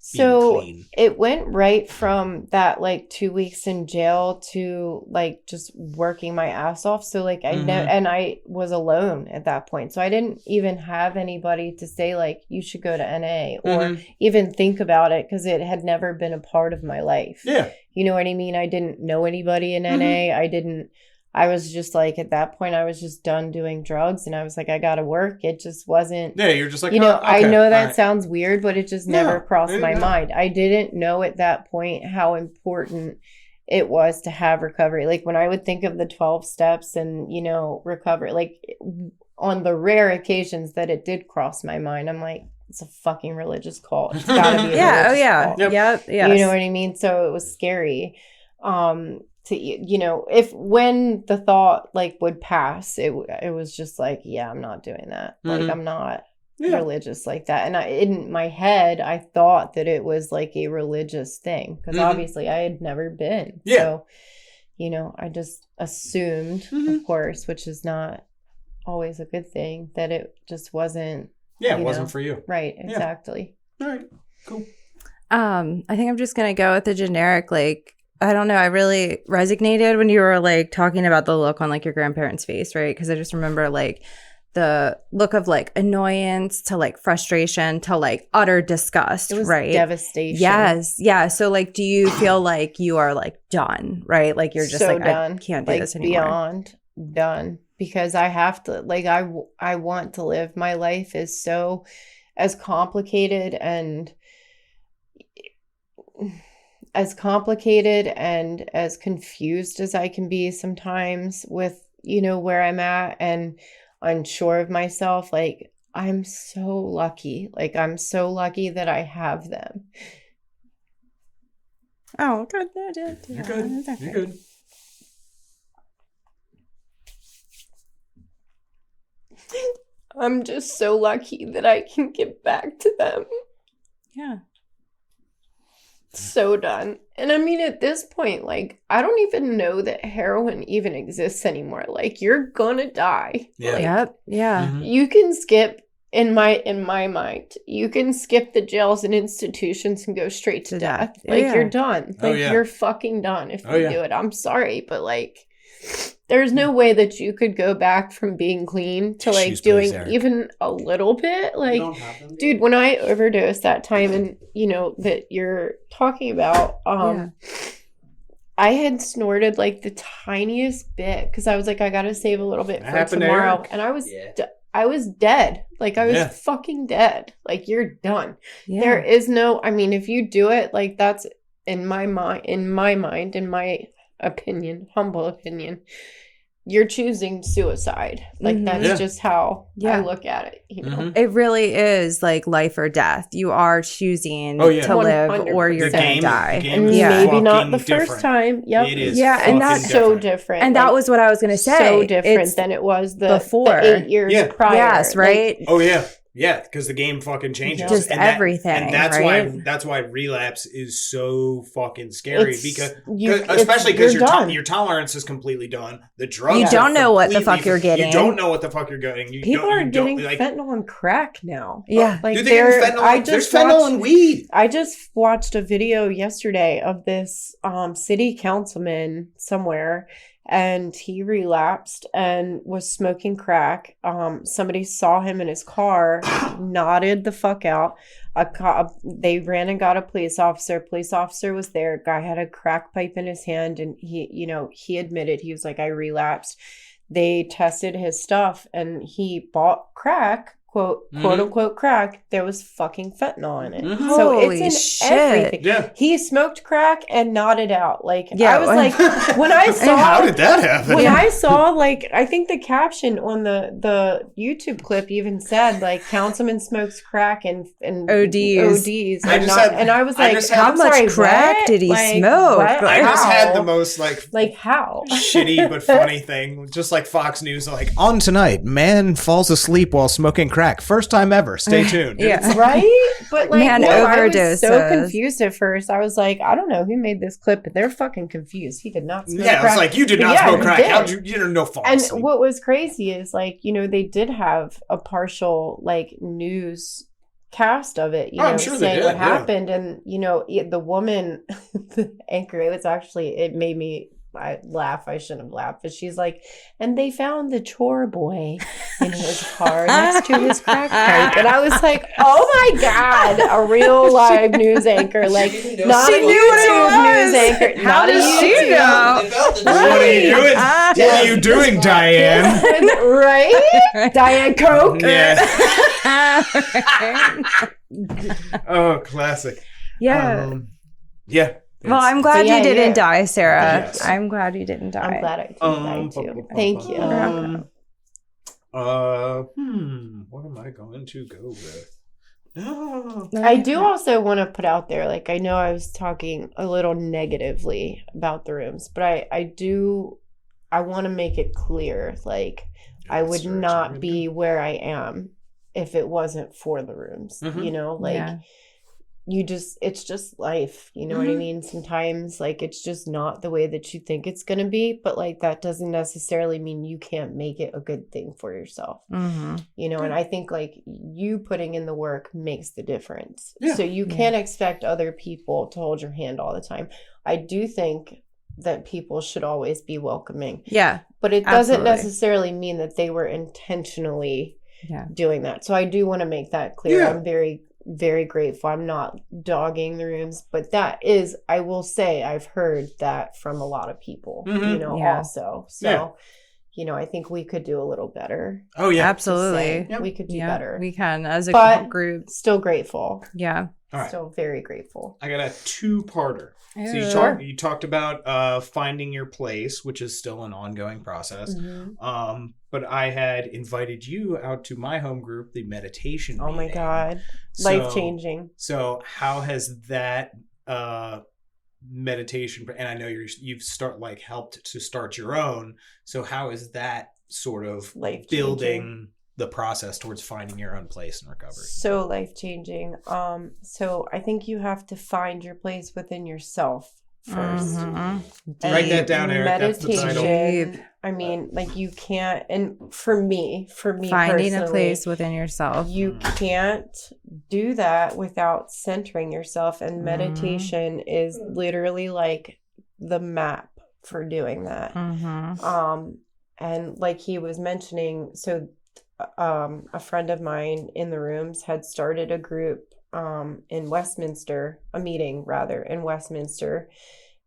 So clean. it went right from that like 2 weeks in jail to like just working my ass off. So like and I was alone at that point. So I didn't even have anybody to say like you should go to NA or even think about it because it had never been a part of my life. Yeah. You know what I mean? I didn't know anybody in NA. I was just like, at that point, I was just done doing drugs and I was like, I got to work. It just wasn't. Yeah, you're just like, okay, I know that right. sounds weird, but it just never crossed my mind. I didn't know at that point how important it was to have recovery. Like when I would think of the 12 steps and, you know, recovery, like on the rare occasions that it did cross my mind, I'm like, it's a fucking religious cult. It's gotta be a religious cult. Yep. You know what I mean? So it was scary. To, you know, when the thought like would pass, it was just like, yeah, I'm not doing that. Like I'm not religious like that. And in my head, I thought that it was like a religious thing because obviously I had never been. Yeah. So, you know, I just assumed, of course, which is not always a good thing, that it just wasn't. Yeah, it wasn't for you. Right. Exactly. Yeah. All right. Cool. I think I'm just gonna go with the generic, like, I don't know. I really resonated when you were like talking about the look on like your grandparents' face, right? Because I just remember like the look of like annoyance to like frustration to like utter disgust, It was right? devastation. Yes. Yeah. So like, do you feel like you are like done, right? Like you're just so like, done. I can't do like, this anymore. Beyond done. Because I have to, like, I want to live. My life is so as complicated and as confused as I can be sometimes with, you know, where I'm at and unsure of myself. Like, I'm so lucky. Like, I'm so lucky that I have them. Oh, good. You're good. You're good. I'm just so lucky that I can get back to them. Yeah. So done. And I mean, at this point, like, I don't even know that heroin even exists anymore. Like, you're gonna die. Yeah. Like, Yep. Yeah. you can skip, in my mind, you can skip the jails and institutions and go straight to death. Like, you're done. Like, you're fucking done if you do it. I'm sorry, but like, there's no way that you could go back from being clean to like doing even a little bit. Like, dude, when I overdosed that time and, you know, that you're talking about, I had snorted like the tiniest bit because I was like, I got to save a little bit for tomorrow. And I was dead. Like, I was fucking dead. Like, you're done. Yeah. There is no, I mean, if you do it, like, that's in my mind, in my opinion, humble opinion, you're choosing suicide. Like, that's just how I look at it, you know? It really is like life or death. You are choosing to live 100%. or you're going to die. And maybe not the first time. Yep. It is and that's so different. And that was what I was going to say. So different than it was before. The 8 years prior. Yes, right? Like, oh, yeah. Yeah, because the game fucking changes. Just everything. And that's right? that's why relapse is so fucking scary because especially because your tolerance is completely done. The drugs you don't know what the fuck you're getting. You don't know what the fuck you're getting. People are getting fentanyl and crack now. Yeah. Like, there's fentanyl and weed. I just watched a video yesterday of this city councilman somewhere. And he relapsed and was smoking crack. Somebody saw him in his car, nodded the fuck out. They ran and got a police officer. Police officer was there. Guy had a crack pipe in his hand, and he admitted, he was like, I relapsed. They tested his stuff, and he bought crack. Quote unquote crack, there was fucking fentanyl in it. So it's in everything. Yeah. He smoked crack and nodded out. Like, I was like, when I saw how did that happen? When I saw, like, I think the caption on the YouTube clip even said like, councilman smokes crack and ODs. And I was like, how much crack did he smoke? I just had the most like how shitty but funny thing, just like Fox News, like, on tonight, man falls asleep while smoking crack. First time ever. Stay tuned. Yeah. Right? But like, I was so overdoses. confused at first. I was like, I don't know who made this clip, but they're fucking confused. He did not smoke crack. Yeah, it's like, you did not smoke crack. How'd you didn't know fall asleep. And what was crazy is, like, you know, they did have a partial like news cast of it, I'm sure they saying did, what yeah. happened. And, the woman, the anchor, it made me laugh. I shouldn't have laughed. But she's like, and they found the chore boy in his car next to his crack pipe. And I was like, oh my God, a real live news anchor. Like, not She a knew what it YouTube news was. anchor. How not a does she YouTube. know? They found the What are you doing? Ah. What are you doing, Diane? Right? Diane Coke. Yeah. Oh, classic. Yeah. Yeah. Well, I'm glad yeah, you didn't yeah. die, Sarah. Yes. I'm glad you didn't die. I'm glad I didn't die too. Thank you. What am I going to go with? No. I do also want to put out there, like, I know I was talking a little negatively about the rooms, but I want to make it clear, like, I would not be where I am if it wasn't for the rooms, it's just life, you know what I mean? Sometimes, like, it's just not the way that you think it's going to be, but, like, that doesn't necessarily mean you can't make it a good thing for yourself, and I think, like, you putting in the work makes the difference. So you can't expect other people to hold your hand all the time. I do think that people should always be welcoming. Yeah. But it doesn't Absolutely. necessarily mean that they were intentionally doing that. So I do want to make that clear. Yeah. I'm very, very grateful. I'm not dogging the rooms, but that is, I will say, I've heard that from a lot of people, also. So, I think we could do a little better. Oh, yeah. Absolutely. We could do better. We can as a But group. Still grateful. Yeah. All right. Still very grateful. I got a two-parter. So you talked about finding your place, which is still an ongoing process. But I had invited you out to my home group, the meditation Oh my meeting. God. Life-changing. So how has that meditation, and I know you've helped to start your own. So how is that sort of Life-changing. building the process towards finding your own place in recovery? So life-changing. So I think you have to find your place within yourself first. Mhm. Write that down, Eric. That's the title. Deep. I mean, like, you can't, and for me Finding a personally, place within yourself. you can't do that without centering yourself, and meditation is literally like the map for doing that. And like he was mentioning, so a friend of mine in the rooms had started a group in Westminster, a meeting rather, in Westminster.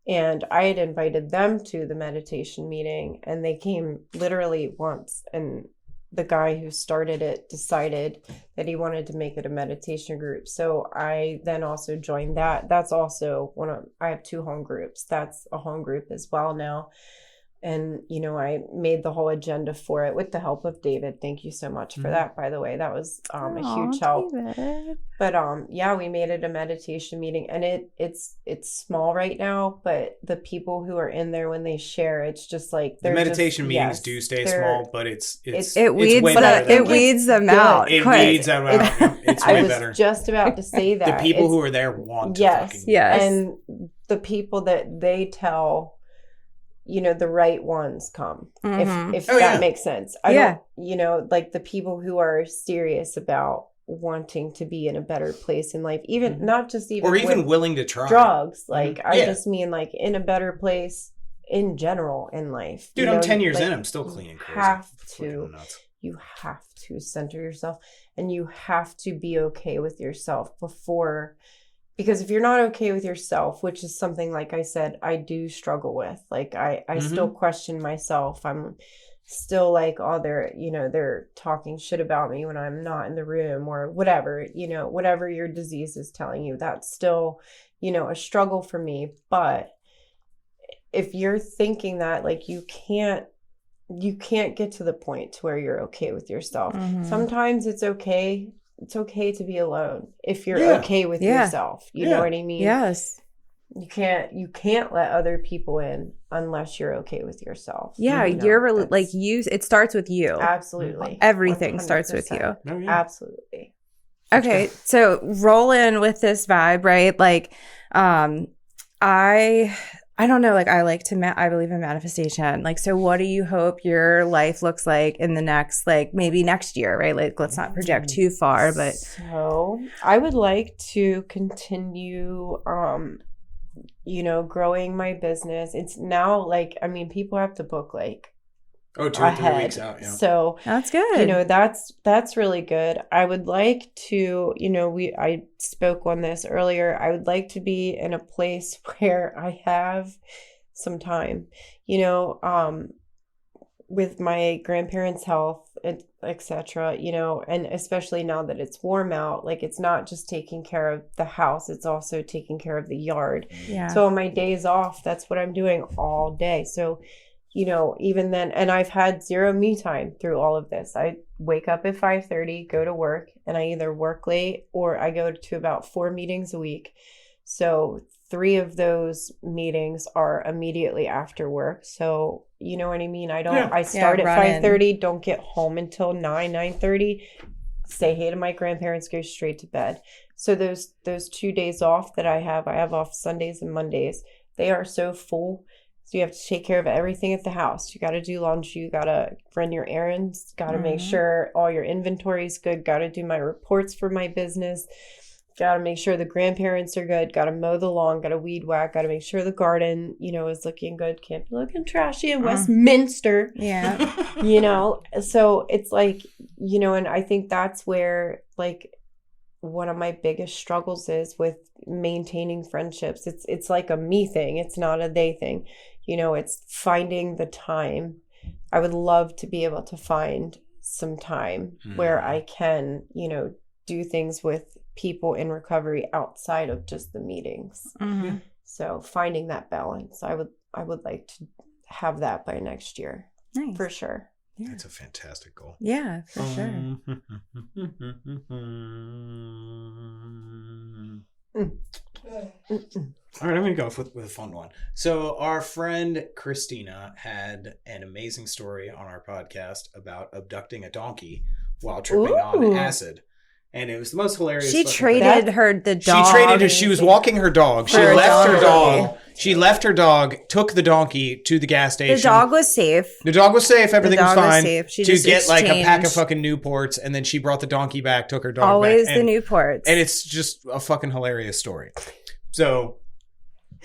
And I had invited them to the meditation meeting, and they came literally once. And the guy who started it decided that he wanted to make it a meditation group. So I then also joined that. That's also I have 2 home groups. That's a home group as well now. And, I made the whole agenda for it with the help of David. Thank you so much for that, by the way. That was a huge help. David. But we made it a meditation meeting, and it's small right now, but the people who are in there, when they share, it's just like The meditation meetings do stay small, but It it's weeds way better than weeds them good. out. It quick. weeds them out. It's I way was better. just about to say that. The people It's- who are there want to yes, fucking yes. and the people that they tell, the right ones come. If that makes sense. I don't, like the people who are serious about wanting to be in a better place in life, even not just even or even with willing to try drugs. Like I Yeah. just mean like in a better place in general in life. Dude, I'm 10 years in. I'm still clean and crazy. You have to center yourself, and you have to be okay with yourself before. Because if you're not okay with yourself, which is something, like I said, I do struggle with. Like I still question myself. I'm still like, oh, they're talking shit about me when I'm not in the room, or whatever, whatever your disease is telling you. That's still, a struggle for me. But if you're thinking that, like, you can't get to the point to where you're okay with yourself. Sometimes it's okay to be alone if you're okay with yourself. You know what I mean? Yes. You can't let other people in unless you're okay with yourself. Yeah, it starts with you. Absolutely. Everything starts with you. Oh, yeah. Absolutely. Okay, so roll in with this vibe, right? Like, I I don't know. Like, I believe in manifestation. Like, so what do you hope your life looks like in the next, like, maybe next year, right? Like, let's not project too far, but. So I would like to continue, growing my business. It's now like, I mean, people have to book like 2 or 3 weeks out. Yeah. So that's good. That's really good. I would like to, I spoke on this earlier. I would like to be in a place where I have some time, with my grandparents' health, etc. And especially now that it's warm out, like it's not just taking care of the house, it's also taking care of the yard. Yeah. So on my days off, that's what I'm doing all day. So even then, and I've had zero me time through all of this. I wake up at 5:30, go to work, and I either work late or I go to about 4 meetings a week. So 3 of those meetings are immediately after work. So, you know what I mean? I start at 5:30, don't get home until 9:30, say hey to my grandparents, go straight to bed. So those 2 days off that I have off Sundays and Mondays, they are so full. So you have to take care of everything at the house. You got to do laundry. You got to run your errands. Got to make sure all your inventory is good. Got to do my reports for my business. Got to make sure the grandparents are good. Got to mow the lawn. Got to weed whack. Got to make sure the garden, is looking good. Can't be looking trashy in Westminster. Yeah. So it's like, and I think that's where like one of my biggest struggles is with maintaining friendships. It's like a me thing. It's not a they thing. It's finding the time. I would love to be able to find some time where I can, do things with people in recovery outside of just the meetings. Mm-hmm. So finding that balance, I would like to have that by next year. Nice. For sure. Yeah. That's a fantastic goal. Yeah, for sure. All right, I'm going to go with a fun one. So our friend Christina had an amazing story on our podcast about abducting a donkey while tripping on acid. And it was the most hilarious. She traded the dog. She was walking her dog. She left her dog. She left her dog, took the donkey to the gas station. The dog was safe. Everything was fine. She to just get like a pack of exchanged. fucking Newports, and then she brought the donkey back, took her dog Always back. the Newports. And it's just a fucking hilarious story. So,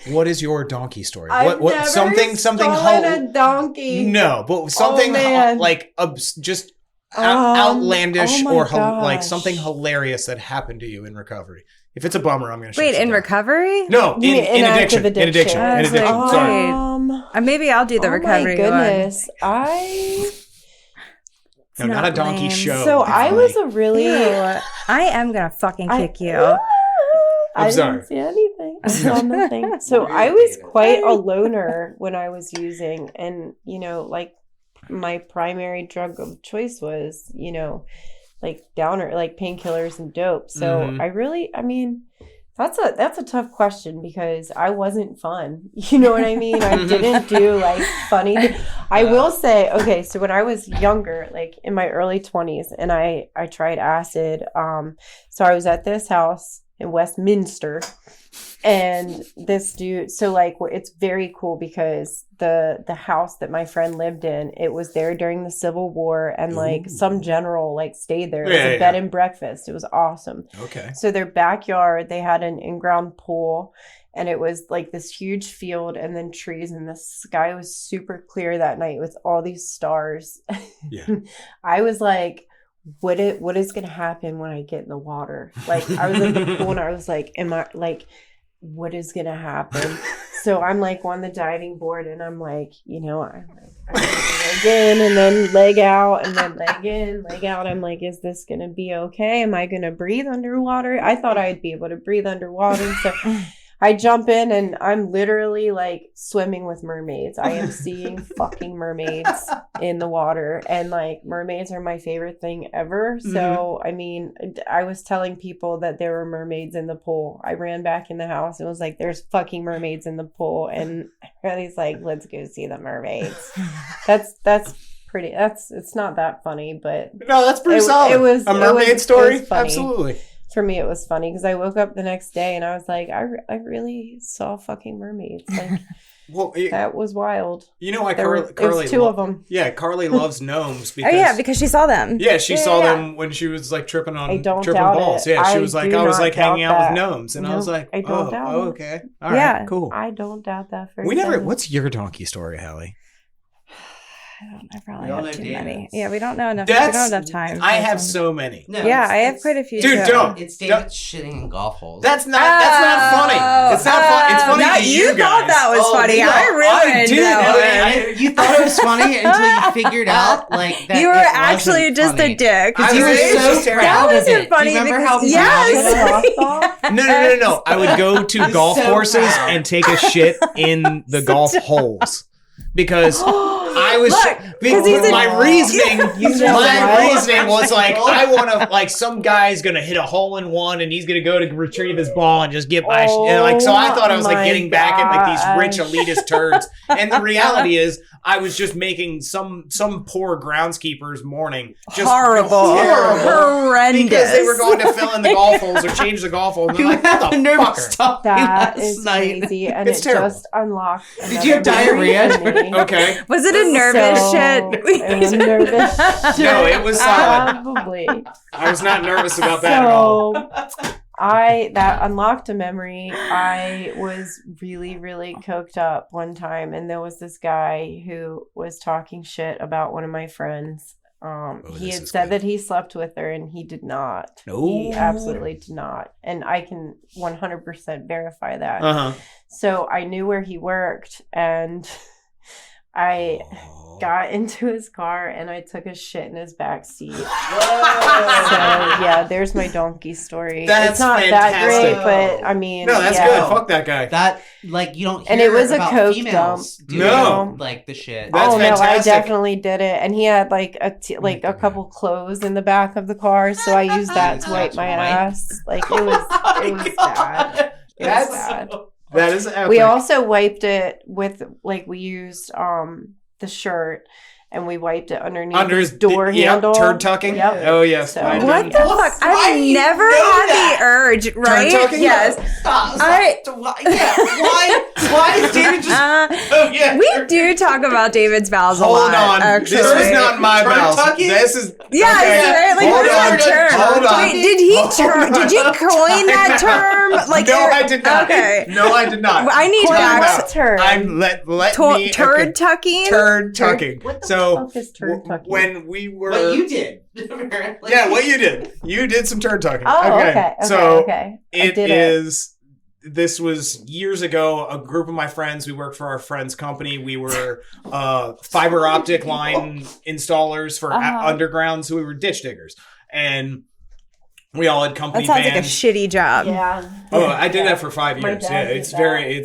what is your donkey story? I've never something stolen a donkey. No, but something like just outlandish or like something hilarious that happened to you in recovery. If it's a bummer, I'm going to wait in recovery. No, in addiction. In addiction. Sorry. Maybe I'll do the recovery. Oh my goodness, No, not a donkey lame. show. So I was a really. I am gonna fucking kick you. I'm sorry. Didn't see anything. I saw nothing. So I was quite a loner when I was using, and like my primary drug of choice was, like downer, like painkillers and dope. So that's a tough question because I wasn't fun. You know what I mean? I didn't do like funny. I will say, okay, so when I was younger, like in my early 20s, and I tried acid. So I was at this house in Westminster, and this dude, so like it's very cool because the house that my friend lived in, it was there during the Civil War, and like some general like stayed there. It was a bed and breakfast. It was awesome. Okay. So their backyard, they had an in-ground pool, and it was like this huge field and then trees, and the sky was super clear that night with all these stars. Yeah. I was like, what is going to happen when I get in the water? Like I was in the pool and I was like, what is going to happen? So I'm like on the diving board and I'm like, I leg in and then leg out and then leg in, leg out. I'm like, is this going to be okay? Am I going to breathe underwater? I thought I'd be able to breathe underwater. So I jump in and I'm literally like swimming with mermaids. I am seeing fucking mermaids in the water, and like mermaids are my favorite thing ever. So, I mean, I was telling people that there were mermaids in the pool. I ran back in the house and was like, there's fucking mermaids in the pool. And everybody's like, let's go see the mermaids. It's not that funny, but no, that's pretty solid. It was a mermaid story. It was funny. Absolutely. For me, it was funny because I woke up the next day and I was like, I really saw fucking mermaids. Like, Well, that was wild. You know why Carly Carly? It was two of them. Yeah, Carly loves gnomes. Because, oh yeah, because she saw them. Yeah, she saw them when she was like tripping balls. It. Yeah, she was like, I was like hanging out with gnomes, and I was like, I don't doubt it. Okay, all right, cool. I don't doubt that. What's your donkey story, Hallie? I probably have too many. Yeah, we don't know enough. We don't have enough time. I have so many. No, yeah, I have quite a few. Dude, don't. It's David shitting in golf holes. That's not funny. It's not funny. It's funny to you guys. You thought that was funny. No, I ruined that one. You thought it was funny until you figured out like that. You were actually just a dick. Because you were so proud of it. Funny. Do you remember how yes. No. I would go to golf courses and take a shit in the golf holes. Because I was my reasoning was like, I want to, like, some guy's gonna hit a hole in one and he's gonna go to retrieve his ball and just get my so I thought I was like getting back at like these rich elitist turds, and the reality is I was just making some poor groundskeeper's morning just horrible, horrendous, because they were going to fill in the golf holes or change the golf hole. And they're like, what the fucker? That is crazy, and it's terrible. Just unlocked. Did you have diarrhea? Okay. Was it a nervous shit? It was nervous shit. No, it was solid. Probably. I was not nervous about that at all. That unlocked a memory. I was really, really coked up one time, and there was this guy who was talking shit about one of my friends. He had said that he slept with her, and he did not. No. He absolutely did not. And I can 100% verify that. So I knew where he worked, and I got into his car and I took a shit in his back seat. So yeah, there's my donkey story. That's it's not fantastic. that great, but I mean, no, that's good. Fuck that guy. That like you don't hear and it was about a coke females dump. doing like the shit. That's fantastic. No, I definitely did it, and he had like a couple clothes in the back of the car, so I used that to wipe my ass. Like it was bad. It was bad. That is epic. We also wiped it with we used the shirt, and we wiped it under his door handle. Turd tucking. Yep. Oh yes. So, what the fuck? I've never had the urge. Right? Turd tucking? Yes. Stop. Why is David just? We do talk about David's bowels a lot. Hold on. Actually. This was not my bowels. This is right. Like hold what is that term? Hold on. Wait, did you coin that term? Like no, I did not. Okay. No, I did not. I need that term. I'm let me turd tucking. Turd tucking. What the fuck is turd tucking? When we were What you did. Apparently. Yeah, what you did. You did some turd tucking. Oh, okay. So okay. It is. This was years ago. A group of my friends. We worked for our friend's company. We were fiber optic line installers for underground. So we were ditch diggers, and we all had company That sounds vans. like a shitty job. Yeah. Oh, I did that for 5 years. Yeah, dad it's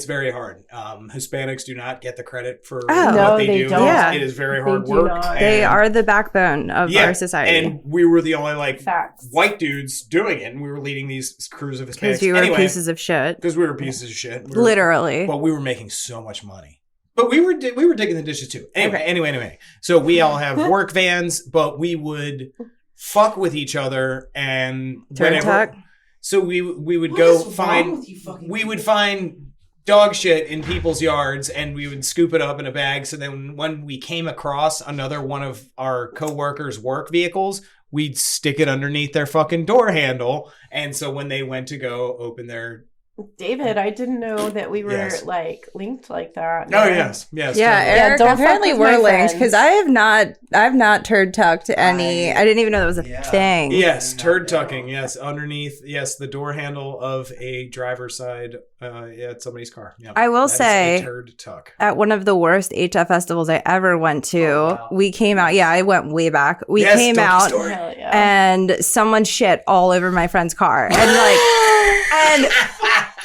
very hard. Hispanics do not get the credit for No, what they do. don't. Yeah. It is very They hard do work. not. They are the backbone of our society. And we were the only Facts. white dudes doing it, and we were leading these crews of Hispanics. Because you were pieces of shit. Because we were pieces of shit. Literally. But we were making so much money. But we were digging the dishes too. Anyway. So we all have work vans, but we would fuck with each other and Turd tuck. So we would go find dog shit in people's yards, and we would scoop it up in a bag. So then when we came across another one of our coworkers' work vehicles, we'd stick it underneath their fucking door handle. And so when they went to go open their David, I didn't know that we were linked like that. Oh yes. Yeah, totally. Eric, don't apparently fuck with we're my linked because friends. I've not turd tucked any. I didn't even know that was a thing. Yes, turd tucking. Yes, underneath. Yes, the door handle of a driver's side at somebody's car. Yeah, I will say, a turd tuck. At one of the worst HF festivals I ever went to, we came out. Yeah, I went way back. We came out, and someone shit all over my friend's car, and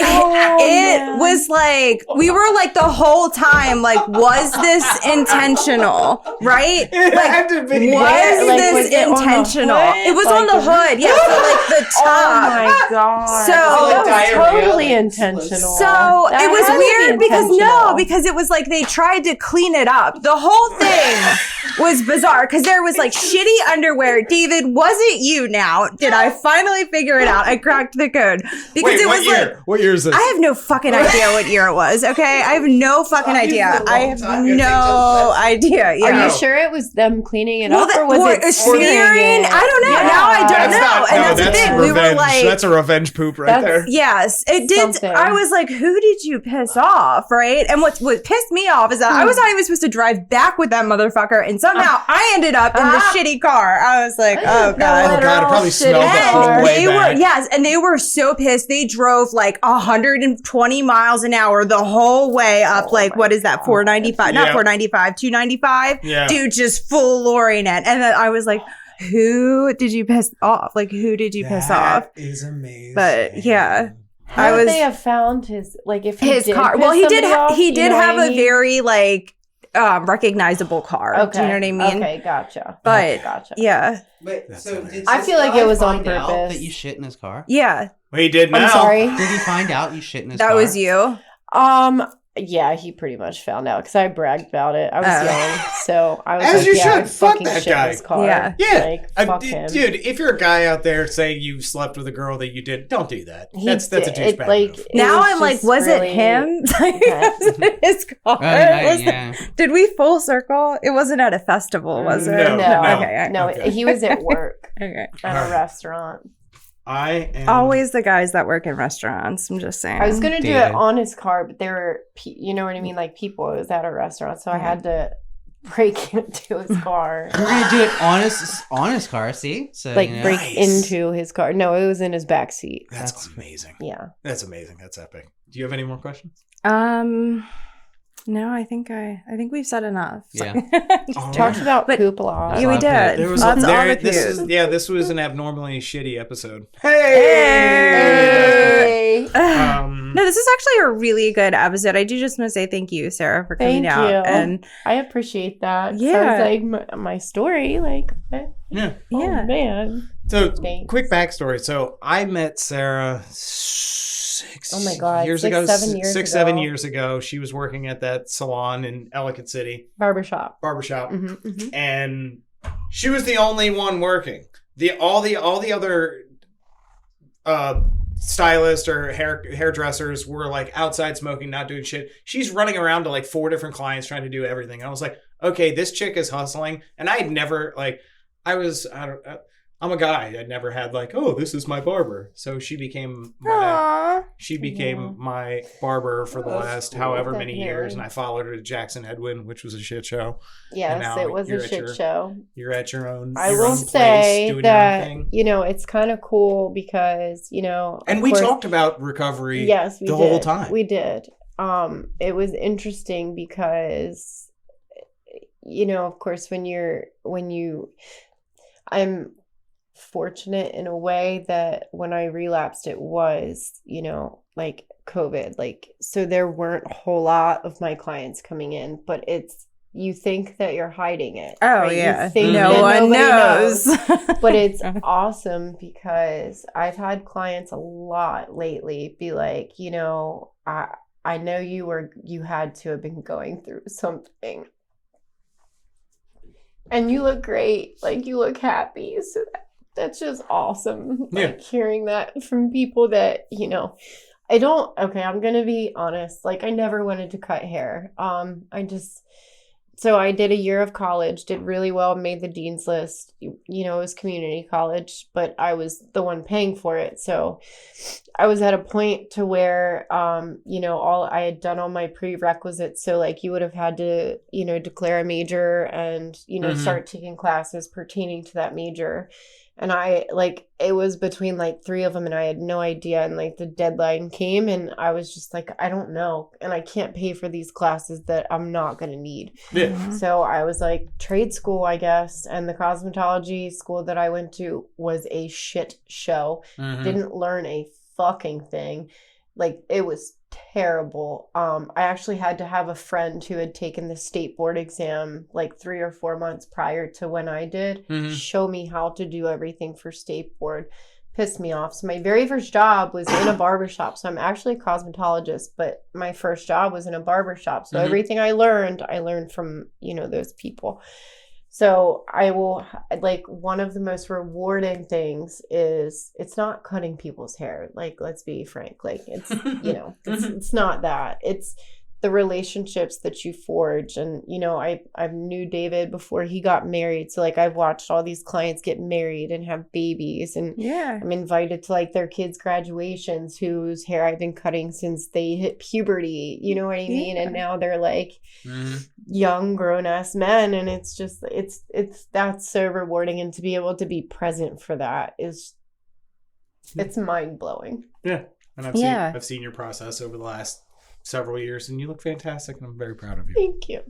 it was like we were like the whole time like, was this intentional? Right? Like, was this intentional? It was on the hood. Yeah. So like the top. Oh my god! So like that was diarrhea, totally like, intentional. So That it was had to be weird intentional. because it was like they tried to clean it up. The whole thing was bizarre because there was like shitty underwear. David, was it you now? Did I finally figure it out? I cracked the code. Because Wait, it what was year? like, What year is this? I have no fucking idea what year it was, okay? I have no fucking idea. I have no idea. Yeah. Are you sure it was them cleaning it Well, up, or was it smearing? smearing it? I don't know. Yeah. Now I don't That's know. not, And no, that's the that's thing. revenge. We were like, That's a revenge poop right That's- there. yes, it did. Something. I was like, who did you piss off, right? And what pissed me off is that I was not even supposed to drive back with that motherfucker, and somehow I ended up in the shitty car. I was like, oh god. Oh god, it probably smelled the whole And way they back. were and they were so pissed. They drove like 120 miles an hour the whole way up. Oh like my what is that? 495? Not Yeah. 495, 295. Yeah. Dude, just full Loring it. And then I was like, who did you piss off? Like who did you piss off? That is amazing. But yeah. How I would was they have found his if he his did car. piss Well, he did. somebody off, He you did know have what I a mean? very like recognizable car. Okay. Do you know what I mean? Okay, gotcha. But gotcha. yeah, Wait, That's so amazing. did I this feel like guy it was on find out purpose. that you shit in his car? yeah, Well, he did now. I'm sorry. Did he find out you shit in his that car? was you. Yeah, he pretty much found out because I bragged about it. I was Oh. young, so I was As like, you yeah, should. I Fuck fucking that shit in guy. his car. Yeah. Yeah, Like, fuck him. dude. If you're a guy out there saying you slept with a girl that you did, don't do that. He That's a did- douchebag like, move. it Now was I'm like, just was really- it him? Was it his car? Was it- yeah. Did we full circle? It wasn't at a festival, was it? No, Okay. No, Okay. he was at work Okay. at Alright. a restaurant. I am Always the guys that work in restaurants. I'm just saying. I was gonna do David. it on his car, but there were, you know what I mean, like people. It was at a restaurant, so I had to break into his car, We're gonna do it on his car. See, so like you know. break Nice. into his car. No, it was in his back seat. That's amazing. Yeah. That's amazing. That's epic. Do you have any more questions? No, I think we've said enough. Yeah. All Talked right. about But- poop a lot. Yeah, we Lots of did. There was Lots there, of this was an abnormally shitty episode. Hey! Um, No, this is actually a really good episode. I do just want to say thank you, Sarah, for coming Thank out. you. And I appreciate that. Yeah. So it's like my story, like, yeah. oh yeah. man. So Thanks. quick backstory. So I met Sarah Oh my God, 6 6, ago, 7 years 6, ago. 7 years ago. She was working at that salon in Ellicott City, Barbershop. barbershop, Mm-hmm. and she was the only one working. All the other stylists or hairdressers were like outside smoking, not doing shit. She's running around to like 4 different clients trying to do everything. And I was like, okay, this chick is hustling. And I had never I'm a guy. I'd never had like, oh, this is my barber. So she became Aw. Yeah. my barber for the That's last cool. however many Definitely. years, and I followed her to Jackson Edwin, which was a shit show. Yes, now it was you're a at shit your- show. You're at your own. I your will own place, say doing your own that, thing. you know, it's kind of cool because, you know, And of we course- talked about recovery. yes, we the did. whole time. We did. It was interesting because, you know, of course, I'm fortunate in a way that when I relapsed, it was, you know, like COVID, like, so there weren't a whole lot of my clients coming in, but you think that you're hiding it. Oh, right? You yeah. think No that one nobody knows. But it's awesome because I've had clients a lot lately be like, you know, I know you had to have been going through something. And you look great. Like, you look happy. So that's just awesome. Yeah. Like, hearing that from people that, you know, I'm going to be honest. Like, I never wanted to cut hair. So I did a year of college, did really well, made the dean's list. You know, it was community college, but I was the one paying for it. So I was at a point to where, you know, I had done all my prerequisites. So like you would have had to, you know, declare a major and, you know, start taking classes pertaining to that major. And it was between like 3 of them and I had no idea. And like the deadline came and I was just like, I don't know. And I can't pay for these classes that I'm not going to need. Yeah. So I was like, trade school, I guess. And the cosmetology school that I went to was a shit show. Mhm. Didn't learn a fucking thing. Like, it was terrible. I actually had to have a friend who had taken the state board exam like 3 or 4 months prior to when I did Mhm. show me how to do everything for state board. pissed me off. So my very first job was in a barbershop. So I'm actually a cosmetologist, but my first job was in a barbershop. So everything I learned from, those people. So I will, like, one of the most rewarding things is it's not cutting people's hair. Like, let's be frank. Like, it's, it's not that. It's the relationships that you forge. And, I knew David before he got married. So, like, I've watched all these clients get married and have babies. And I'm invited to, like, their kids' graduations whose hair I've been cutting since they hit puberty. You know what I mean? And now they're, like, young, grown-ass men. And it's just, that's so rewarding. And to be able to be present for that is, it's mind-blowing. Yeah. And I've seen your process over the last several years, and you look fantastic, and I'm very proud of you. Thank you.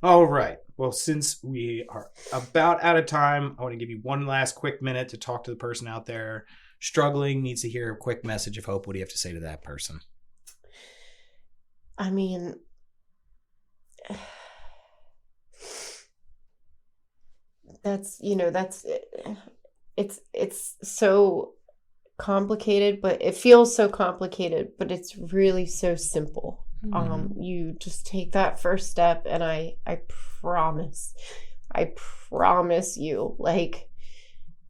All right. Well, since we are about out of time, I want to give you one last quick minute to talk to the person out there struggling, needs to hear a quick message of hope. What do you have to say to that person? I mean, it's so complicated, but it feels so complicated, but it's really so simple. You just take that first step, and I promise you, like,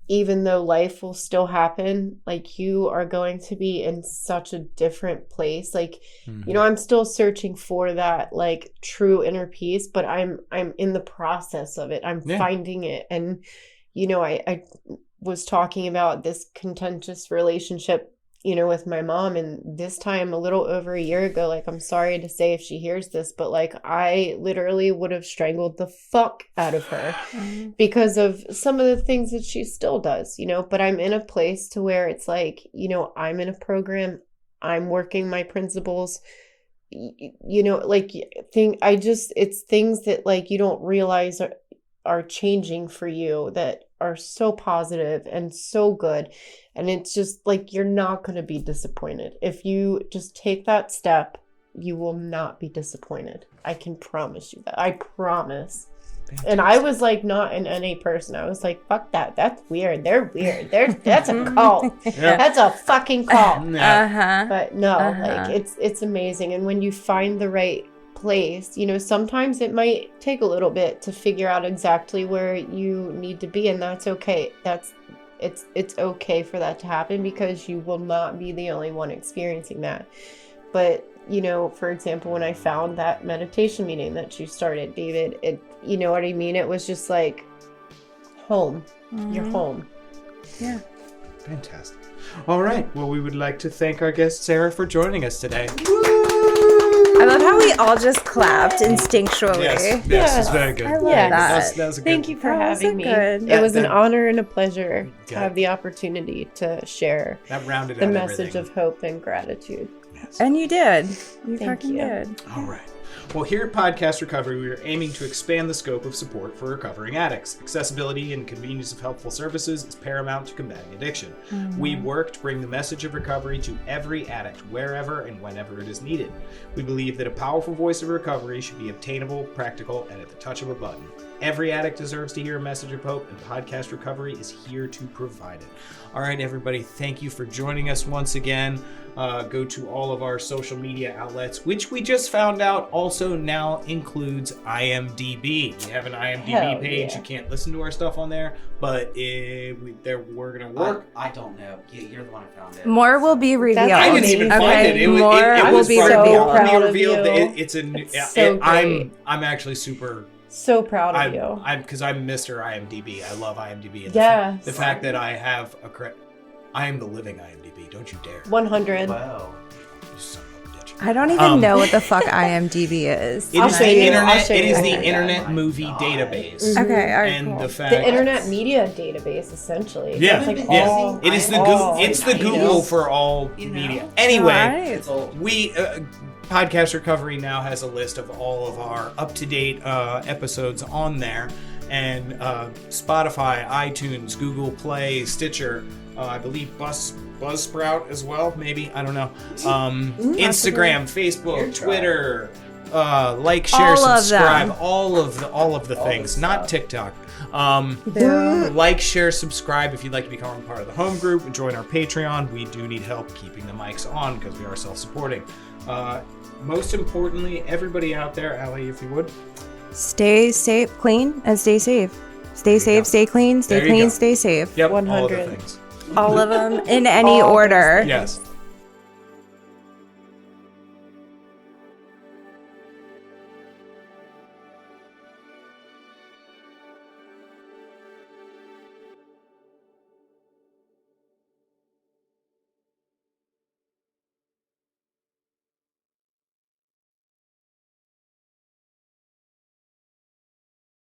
even though life will still happen, like, you are going to be in such a different place. Like, I'm still searching for that, like, true inner peace, but I'm in the process of it. I'm finding it. And, I was talking about this contentious relationship, with my mom. And this time, a little over a year ago, like, I'm sorry to say if she hears this, but, like, I literally would have strangled the fuck out of her because of some of the things that she still does, but I'm in a place to where it's like, I'm in a program, I'm working my principles, it's things that, like, you don't realize are changing for you that are so positive and so good. And it's just like, you're not going to be disappointed. If you just take that step, you will not be disappointed. I can promise you that. I promise. Fantastic. And I was like, not an NA person. I was like, fuck that. That's weird. They're weird. That's a cult. That's a fucking cult. But no, like, it's amazing. And when you find the right place, sometimes it might take a little bit to figure out exactly where you need to be, and that's okay. It's okay for that to happen, because you will not be the only one experiencing that. But for example, when I found that meditation meeting that you started, David, it, you know what I mean? It was just like home. You're home. Yeah. Fantastic. All right. Well, we would like to thank our guest Sarah for joining us today. I love how we all just clapped instinctually. Yes, it's very good. I love that. That was a good. Thank you for having me. Good. It was an honor and a pleasure to have the opportunity to share that rounded the out message everything. of hope and gratitude. Yes. And you did. You Thank fucking you. did. All right. Well, here at Podcast Recovery, we are aiming to expand the scope of support for recovering addicts. Accessibility and convenience of helpful services is paramount to combating addiction. We work to bring the message of recovery to every addict, wherever and whenever it is needed. We believe that a powerful voice of recovery should be obtainable, practical, and at the touch of a button. Every addict deserves to hear a message of hope, and Podcast Recovery is here to provide it. All right, everybody, thank you for joining us once again. Go to all of our social media outlets, which we just found out also now includes IMDb. We have an IMDb page. Yeah. You can't listen to our stuff on there, but we're going to work. I don't know. You're the one who found it. More will be revealed. I didn't even find it. It More was will be so revealed. proud of revealed. you. It's a. It's so great. I'm actually super. So proud of you. Because I'm Mr. IMDb. I love IMDb. And Yes. the fact that I have I am the living IMDb. Don't you dare. 100. Wow. You son of a bitch. I don't even know what the fuck IMDb is. It I'll is show the you. internet. I'll show It you. is Oh the my internet God. movie God. database. Okay, all right, And cool. the fact. The internet media database, essentially. Yeah, It's like yeah. all, It is the all Google. It's the media. Google for all You know? media. Anyway, Right. It's old. we Podcast Recovery now has a list of all of our up-to-date episodes on there, and Spotify, iTunes, Google Play, Stitcher, I believe Buzzsprout as well. Maybe, I don't know. Instagram, Facebook, Twitter. like, share, All of subscribe, them. all of the things, not TikTok. Yeah. Like, share, subscribe if you'd like to become a part of the home group and join our Patreon. We do need help keeping the mics on because we are self-supporting. Most importantly, everybody out there, Allie, if you would. Stay safe, clean, and stay safe. Stay safe, stay clean, stay There you clean, go. stay safe. Yep, all of the 100. things. All of them in any order. Yes.